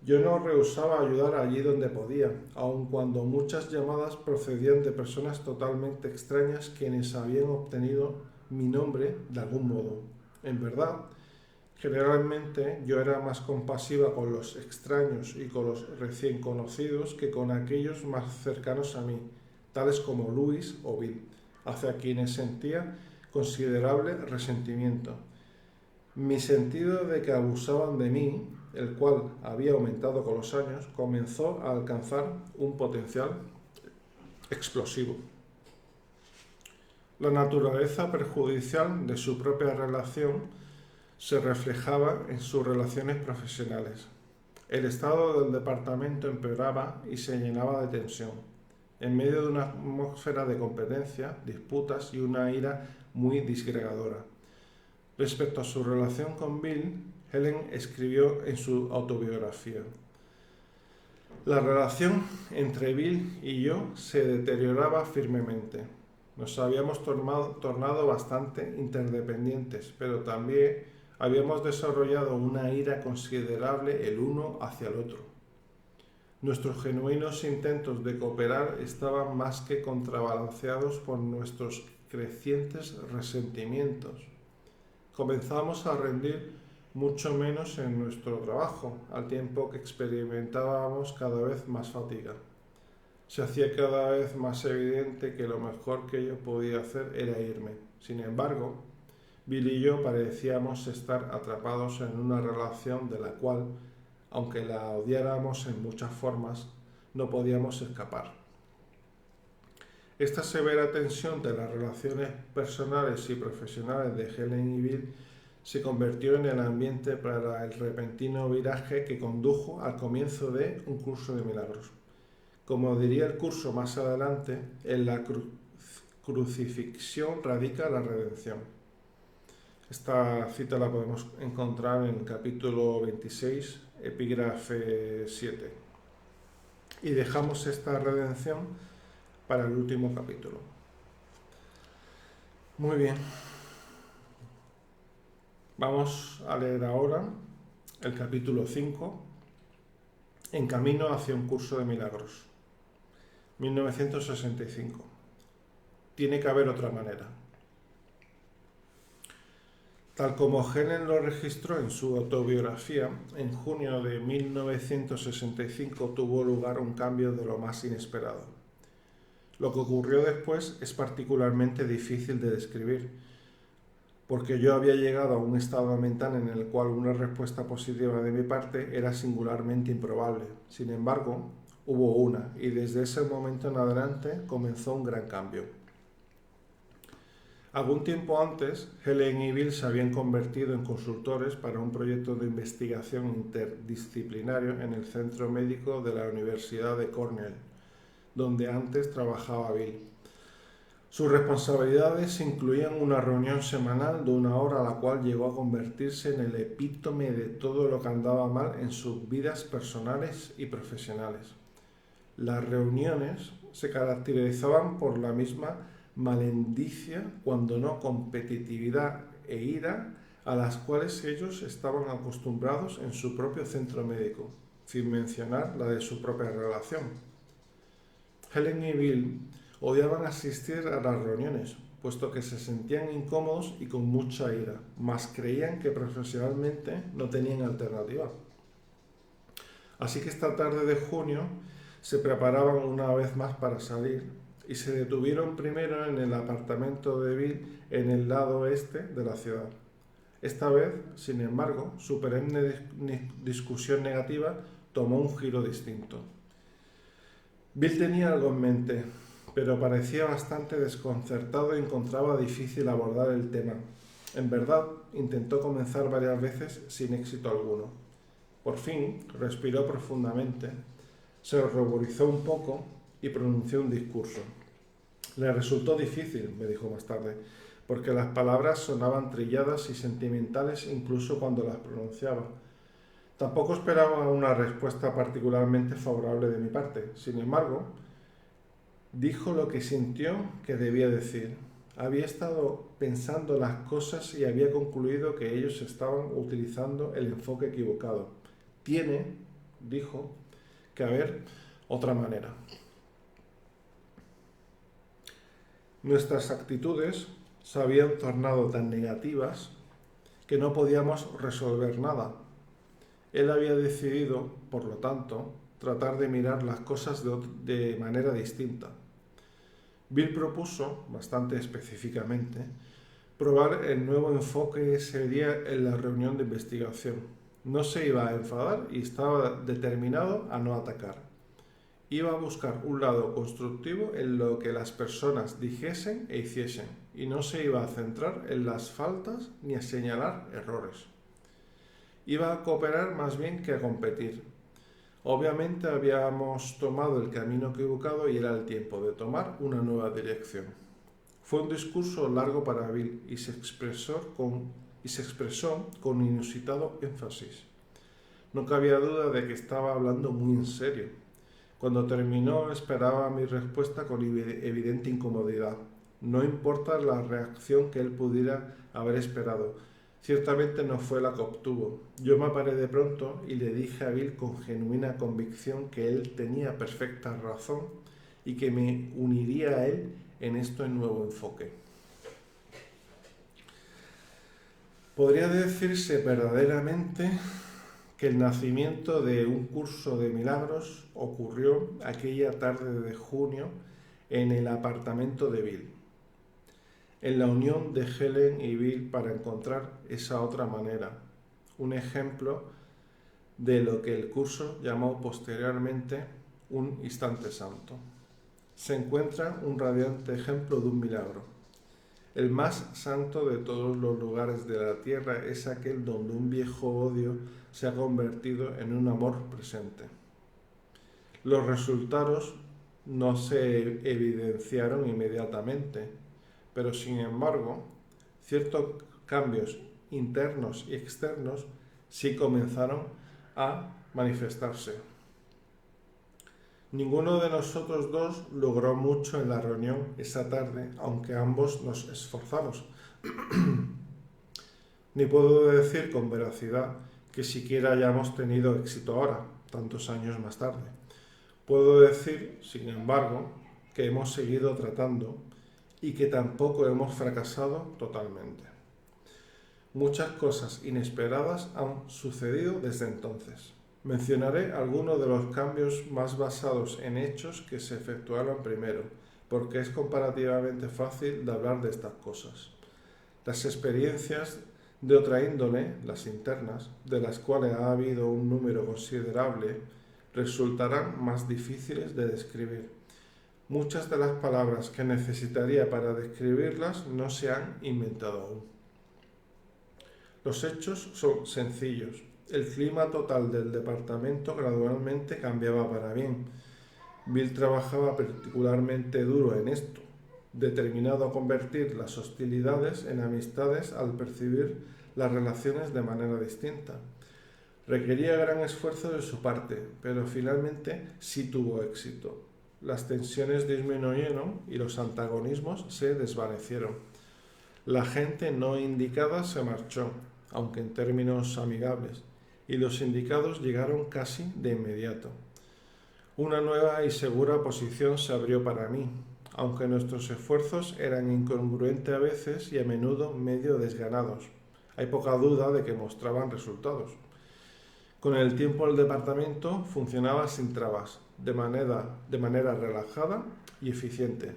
Yo no rehusaba ayudar allí donde podía, aun cuando muchas llamadas procedían de personas totalmente extrañas quienes habían obtenido mi nombre de algún modo. En verdad, generalmente yo era más compasiva con los extraños y con los recién conocidos que con aquellos más cercanos a mí, tales como Louis o Bill, hacia quienes sentía considerable resentimiento. Mi sentido de que abusaban de mí, el cual había aumentado con los años, comenzó a alcanzar un potencial explosivo. La naturaleza perjudicial de su propia relación se reflejaba en sus relaciones profesionales. El estado del departamento empeoraba y se llenaba de tensión, en medio de una atmósfera de competencia, disputas y una ira muy disgregadora. Respecto a su relación con Bill, Helen escribió en su autobiografía: la relación entre Bill y yo se deterioraba firmemente. Nos habíamos tornado bastante interdependientes, pero también habíamos desarrollado una ira considerable el uno hacia el otro. Nuestros genuinos intentos de cooperar estaban más que contrabalanceados por nuestros crecientes resentimientos. Comenzamos a rendir mucho menos en nuestro trabajo, al tiempo que experimentábamos cada vez más fatiga. Se hacía cada vez más evidente que lo mejor que yo podía hacer era irme. Sin embargo, Bill y yo parecíamos estar atrapados en una relación de la cual, aunque la odiáramos en muchas formas, no podíamos escapar. Esta severa tensión de las relaciones personales y profesionales de Helen y Bill se convirtió en el ambiente para el repentino viraje que condujo al comienzo de un curso de milagros. Como diría el curso más adelante, en la crucifixión radica la redención. Esta cita la podemos encontrar en el capítulo 26, epígrafe 7. Y dejamos esta redención para el último capítulo. Muy bien. Vamos a leer ahora el capítulo 5, En camino hacia un curso de milagros. 1965. Tiene que haber otra manera. Tal como Helen lo registró en su autobiografía, en junio de 1965 tuvo lugar un cambio de lo más inesperado. Lo que ocurrió después es particularmente difícil de describir, porque yo había llegado a un estado mental en el cual una respuesta positiva de mi parte era singularmente improbable. Sin embargo, hubo una, y desde ese momento en adelante comenzó un gran cambio. Algún tiempo antes, Helen y Bill se habían convertido en consultores para un proyecto de investigación interdisciplinario en el centro médico de la Universidad de Cornell, donde antes trabajaba Bill. Sus responsabilidades incluían una reunión semanal de 1 hora, la cual llegó a convertirse en el epítome de todo lo que andaba mal en sus vidas personales y profesionales. Las reuniones se caracterizaban por la misma malendicia, cuando no competitividad e ira, a las cuales ellos estaban acostumbrados en su propio centro médico, sin mencionar la de su propia relación. Helen y Bill odiaban asistir a las reuniones, puesto que se sentían incómodos y con mucha ira, mas creían que profesionalmente no tenían alternativa. Así que esta tarde de junio se preparaban una vez más para salir y se detuvieron primero en el apartamento de Bill en el lado oeste de la ciudad. Esta vez, sin embargo, su perenne discusión negativa tomó un giro distinto. Bill tenía algo en mente, pero parecía bastante desconcertado y encontraba difícil abordar el tema. En verdad, intentó comenzar varias veces sin éxito alguno. Por fin, respiró profundamente, se ruborizó un poco y pronunció un discurso. Le resultó difícil, me dijo más tarde, porque las palabras sonaban trilladas y sentimentales incluso cuando las pronunciaba. Tampoco esperaba una respuesta particularmente favorable de mi parte. Sin embargo, dijo lo que sintió que debía decir. Había estado pensando las cosas y había concluido que ellos estaban utilizando el enfoque equivocado. Tiene, dijo, que haber otra manera. Nuestras actitudes se habían tornado tan negativas que no podíamos resolver nada. Él había decidido, por lo tanto, tratar de mirar las cosas de manera distinta. Bill propuso, bastante específicamente, probar el nuevo enfoque ese día en la reunión de investigación. No se iba a enfadar y estaba determinado a no atacar. Iba a buscar un lado constructivo en lo que las personas dijesen e hiciesen, y no se iba a centrar en las faltas ni a señalar errores. Iba a cooperar más bien que a competir. Obviamente habíamos tomado el camino equivocado y era el tiempo de tomar una nueva dirección. Fue un discurso largo para Bill y se expresó con inusitado énfasis. No cabía duda de que estaba hablando muy en serio. Cuando terminó, esperaba mi respuesta con evidente incomodidad. No importa la reacción que él pudiera haber esperado. Ciertamente no fue la que obtuvo. Yo me paré de pronto y le dije a Bill con genuina convicción que él tenía perfecta razón y que me uniría a él en este nuevo enfoque. Podría decirse verdaderamente que el nacimiento de un curso de milagros ocurrió aquella tarde de junio en el apartamento de Bill, en la unión de Helen y Bill para encontrar esa otra manera, un ejemplo de lo que el curso llamó posteriormente un instante santo. Se encuentra un radiante ejemplo de un milagro. El más santo de todos los lugares de la tierra es aquel donde un viejo odio se ha convertido en un amor presente. Los resultados no se evidenciaron inmediatamente, pero sin embargo, ciertos cambios internos y externos sí comenzaron a manifestarse. Ninguno de nosotros dos logró mucho en la reunión esa tarde, aunque ambos nos esforzamos. Ni puedo decir con veracidad que siquiera hayamos tenido éxito ahora, tantos años más tarde. Puedo decir, sin embargo, que hemos seguido tratando y que tampoco hemos fracasado totalmente. Muchas cosas inesperadas han sucedido desde entonces. Mencionaré algunos de los cambios más basados en hechos que se efectuaron primero, porque es comparativamente fácil de hablar de estas cosas. Las experiencias de otra índole, las internas, de las cuales ha habido un número considerable, resultarán más difíciles de describir. Muchas de las palabras que necesitaría para describirlas no se han inventado aún. Los hechos son sencillos. El clima total del departamento gradualmente cambiaba para bien. Bill trabajaba particularmente duro en esto, determinado a convertir las hostilidades en amistades al percibir las relaciones de manera distinta. Requería gran esfuerzo de su parte, pero finalmente sí tuvo éxito. Las tensiones disminuyeron y los antagonismos se desvanecieron. La gente no indicada se marchó, aunque en términos amigables, y los indicados llegaron casi de inmediato. Una nueva y segura posición se abrió para mí, aunque nuestros esfuerzos eran incongruentes a veces y a menudo medio desganados. Hay poca duda de que mostraban resultados. Con el tiempo el departamento funcionaba sin trabas, de manera relajada y eficiente.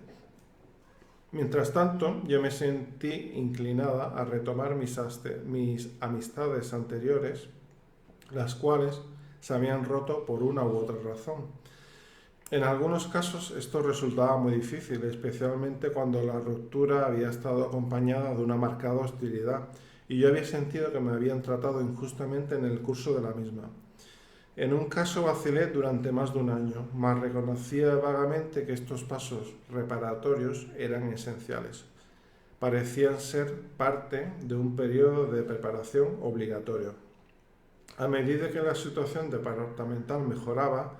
Mientras tanto, yo me sentí inclinada a retomar mis amistades anteriores, las cuales se habían roto por una u otra razón. En algunos casos esto resultaba muy difícil, especialmente cuando la ruptura había estado acompañada de una marcada hostilidad y yo había sentido que me habían tratado injustamente en el curso de la misma. En un caso vacilé durante más de un año, mas reconocía vagamente que estos pasos reparatorios eran esenciales. Parecían ser parte de un periodo de preparación obligatorio. A medida que la situación departamental mejoraba,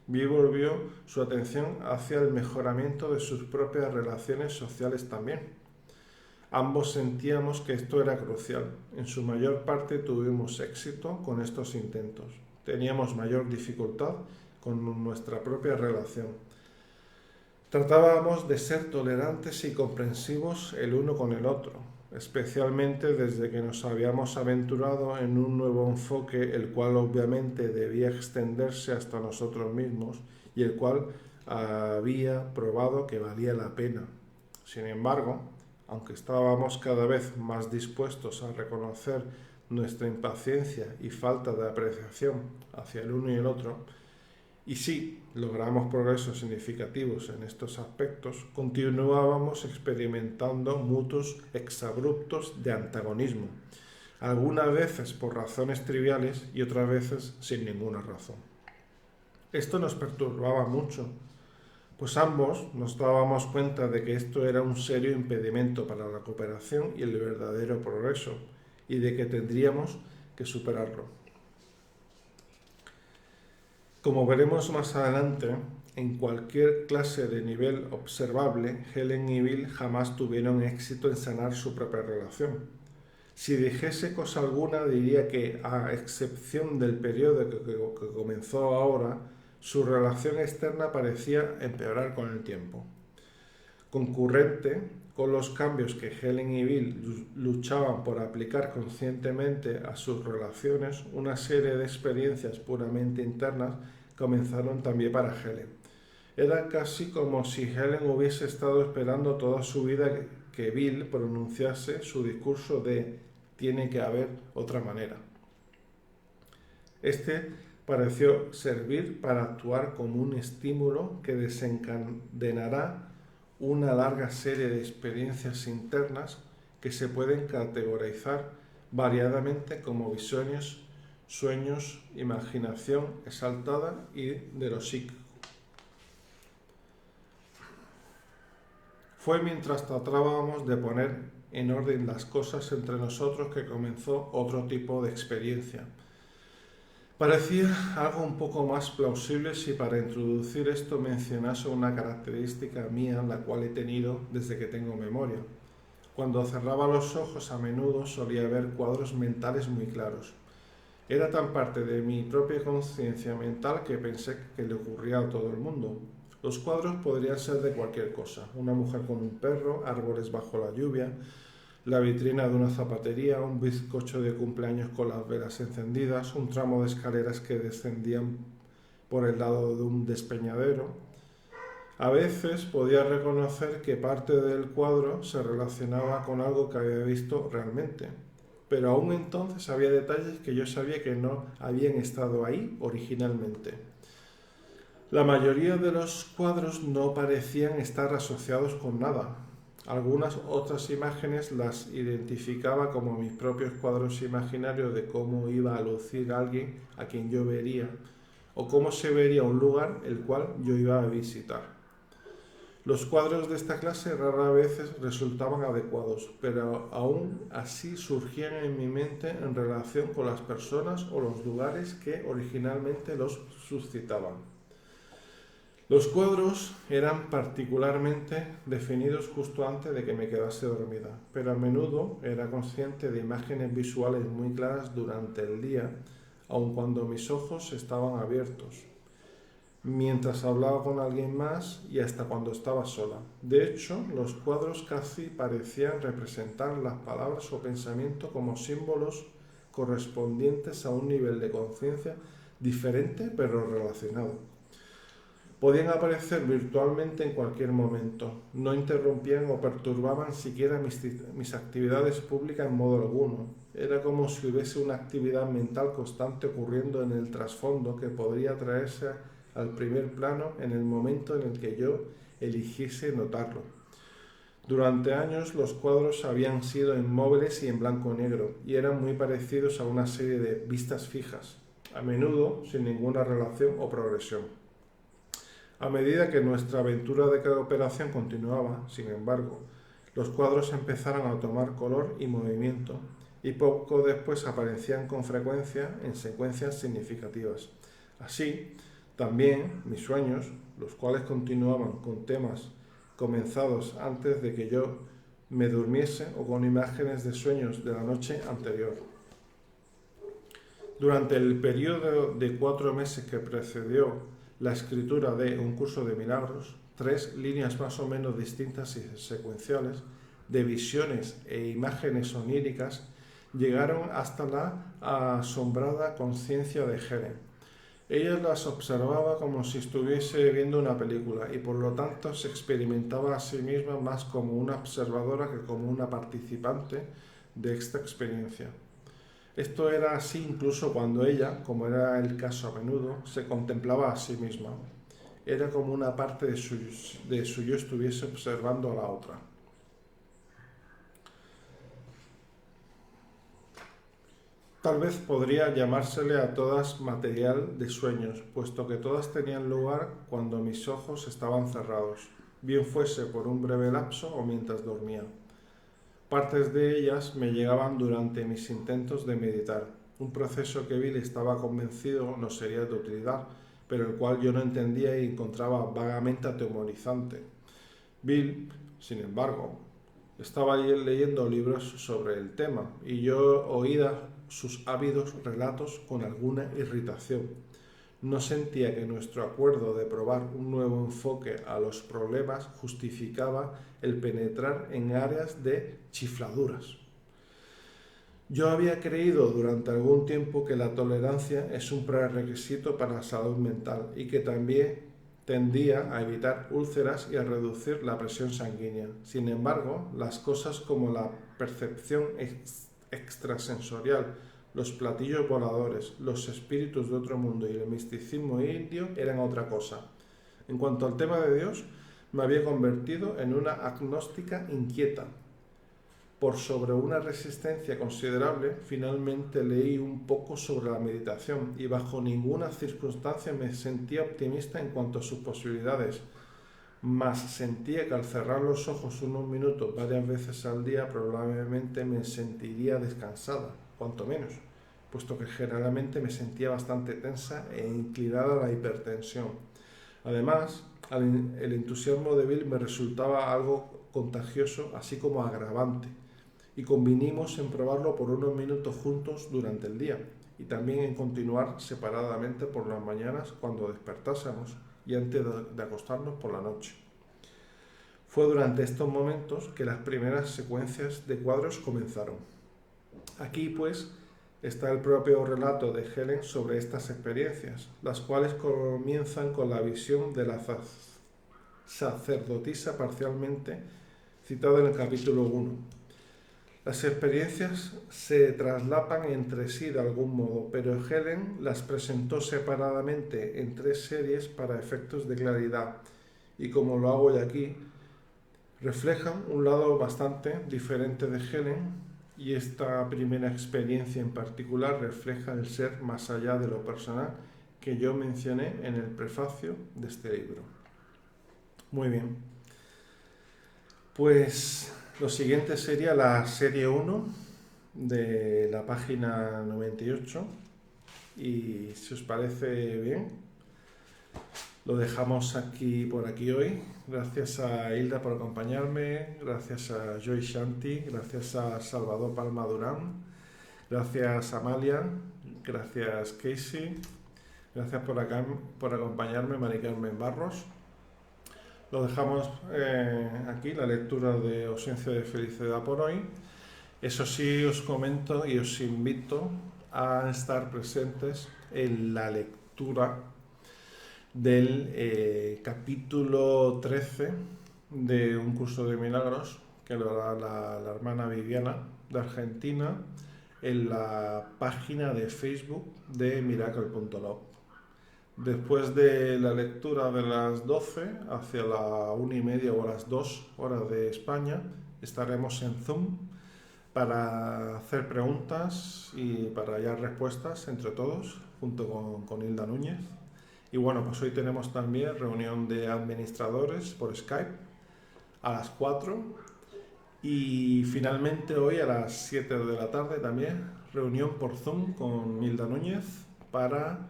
Bill volvió su atención hacia el mejoramiento de sus propias relaciones sociales también. Ambos sentíamos que esto era crucial. En su mayor parte tuvimos éxito con estos intentos. Teníamos mayor dificultad con nuestra propia relación. Tratábamos de ser tolerantes y comprensivos el uno con el otro, especialmente desde que nos habíamos aventurado en un nuevo enfoque, el cual obviamente debía extenderse hasta nosotros mismos y el cual había probado que valía la pena. Sin embargo, aunque estábamos cada vez más dispuestos a reconocer nuestra impaciencia y falta de apreciación hacia el uno y el otro, y sí logramos progresos significativos en estos aspectos, continuábamos experimentando mutuos exabruptos de antagonismo, algunas veces por razones triviales y otras veces sin ninguna razón. Esto nos perturbaba mucho, pues ambos nos dábamos cuenta de que esto era un serio impedimento para la cooperación y el verdadero progreso, y de que tendríamos que superarlo. Como veremos más adelante, en cualquier clase de nivel observable, Helen y Bill jamás tuvieron éxito en sanar su propia relación. Si dijese cosa alguna, diría que, a excepción del periodo que comenzó ahora, su relación externa parecía empeorar con el tiempo. Concurrente con los cambios que Helen y Bill luchaban por aplicar conscientemente a sus relaciones, una serie de experiencias puramente internas comenzaron también para Helen. Era casi como si Helen hubiese estado esperando toda su vida que Bill pronunciase su discurso de «tiene que haber otra manera». Este pareció servir para actuar como un estímulo que desencadenará una larga serie de experiencias internas que se pueden categorizar variadamente como visiones, sueños, imaginación exaltada y de lo psíquico. Fue mientras tratábamos de poner en orden las cosas entre nosotros que comenzó otro tipo de experiencia. Parecía algo un poco más plausible si para introducir esto mencionase una característica mía, la cual he tenido desde que tengo memoria. Cuando cerraba los ojos a menudo solía ver cuadros mentales muy claros. Era tan parte de mi propia conciencia mental que pensé que le ocurría a todo el mundo. Los cuadros podrían ser de cualquier cosa: una mujer con un perro, árboles bajo la lluvia, la vitrina de una zapatería, un bizcocho de cumpleaños con las velas encendidas, un tramo de escaleras que descendían por el lado de un despeñadero. A veces podía reconocer que parte del cuadro se relacionaba con algo que había visto realmente, pero aún entonces había detalles que yo sabía que no habían estado ahí originalmente. La mayoría de los cuadros no parecían estar asociados con nada. Algunas otras imágenes las identificaba como mis propios cuadros imaginarios de cómo iba a lucir alguien a quien yo vería, o cómo se vería un lugar el cual yo iba a visitar. Los cuadros de esta clase rara vez resultaban adecuados, pero aún así surgían en mi mente en relación con las personas o los lugares que originalmente los suscitaban. Los cuadros eran particularmente definidos justo antes de que me quedase dormida, pero a menudo era consciente de imágenes visuales muy claras durante el día, aun cuando mis ojos estaban abiertos, mientras hablaba con alguien más y hasta cuando estaba sola. De hecho, los cuadros casi parecían representar las palabras o pensamientos como símbolos correspondientes a un nivel de conciencia diferente pero relacionado. Podían aparecer virtualmente en cualquier momento, no interrumpían o perturbaban siquiera mis actividades públicas en modo alguno. Era como si hubiese una actividad mental constante ocurriendo en el trasfondo que podría traerse al primer plano en el momento en el que yo eligiese notarlo. Durante años los cuadros habían sido inmóviles y en blanco y negro, y eran muy parecidos a una serie de vistas fijas, a menudo sin ninguna relación o progresión. A medida que nuestra aventura de cooperación continuaba, sin embargo, los cuadros empezaron a tomar color y movimiento, y poco después aparecían con frecuencia en secuencias significativas. Así, también mis sueños, los cuales continuaban con temas comenzados antes de que yo me durmiese o con imágenes de sueños de la noche anterior. Durante el periodo de 4 meses que precedió la escritura de Un curso de milagros, 3 líneas más o menos distintas y secuenciales de visiones e imágenes oníricas llegaron hasta la asombrada conciencia de Helen. Ella las observaba como si estuviese viendo una película y por lo tanto se experimentaba a sí misma más como una observadora que como una participante de esta experiencia. Esto era así incluso cuando ella, como era el caso a menudo, se contemplaba a sí misma. Era como una parte de su yo estuviese observando a la otra. Tal vez podría llamársele a todas material de sueños, puesto que todas tenían lugar cuando mis ojos estaban cerrados, bien fuese por un breve lapso o mientras dormía. Partes de ellas me llegaban durante mis intentos de meditar, un proceso que Bill estaba convencido no sería de utilidad, pero el cual yo no entendía y encontraba vagamente atemorizante. Bill, sin embargo, estaba leyendo libros sobre el tema y yo oía sus ávidos relatos con alguna irritación. No sentía que nuestro acuerdo de probar un nuevo enfoque a los problemas justificaba el penetrar en áreas de chifladuras. Yo había creído durante algún tiempo que la tolerancia es un prerequisito para la salud mental y que también tendía a evitar úlceras y a reducir la presión sanguínea. Sin embargo, las cosas como la percepción extrasensorial, los platillos voladores, los espíritus de otro mundo y el misticismo indio eran otra cosa. En cuanto al tema de Dios, me había convertido en una agnóstica inquieta. Por sobre una resistencia considerable, finalmente leí un poco sobre la meditación y bajo ninguna circunstancia me sentía optimista en cuanto a sus posibilidades. mas sentía que al cerrar los ojos unos minutos varias veces al día probablemente me sentiría descansada, cuanto menos, puesto que generalmente me sentía bastante tensa e inclinada a la hipertensión. Además, el entusiasmo de Bill me resultaba algo contagioso, así como agravante, y convinimos en probarlo por unos minutos juntos durante el día, y también en continuar separadamente por las mañanas cuando despertásemos y antes de acostarnos por la noche. Fue durante estos momentos que las primeras secuencias de cuadros comenzaron. Aquí, pues, está el propio relato de Helen sobre estas experiencias, las cuales comienzan con la visión de la sacerdotisa parcialmente citada en el capítulo 1. Las experiencias se traslapan entre sí de algún modo, pero Helen las presentó separadamente en 3 series para efectos de claridad, y como lo hago yo aquí, reflejan un lado bastante diferente de Helen, y esta primera experiencia en particular refleja el ser más allá de lo personal que yo mencioné en el prefacio de este libro. Muy bien, pues lo siguiente sería la serie 1 de la página 98, y si os parece bien, lo dejamos por aquí hoy. Gracias a Hilda por acompañarme, gracias a Joy Shanti, gracias a Salvador Palma Durán, gracias a Amalia, gracias Casey, gracias por acompañarme, Mari Carmen Barros. Lo dejamos aquí, la lectura de Ausencia de Felicidad por hoy. Eso sí, os comento y os invito a estar presentes en la lectura del capítulo 13 de Un curso de milagros, que lo hará la hermana Viviana de Argentina en la página de Facebook de miracle.log. Después de la lectura de las 12, hacia la 1:30 o las 2 horas de España, estaremos en Zoom para hacer preguntas y para hallar respuestas entre todos, junto con Hilda Núñez. Y bueno, pues hoy tenemos también reunión de administradores por Skype a las 4, y finalmente hoy a las 7 de la tarde también reunión por Zoom con Hilda Núñez para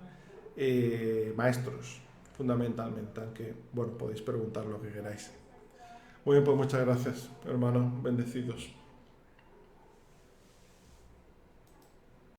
maestros, fundamentalmente, aunque bueno, podéis preguntar lo que queráis. Muy bien, pues muchas gracias, hermanos, bendecidos.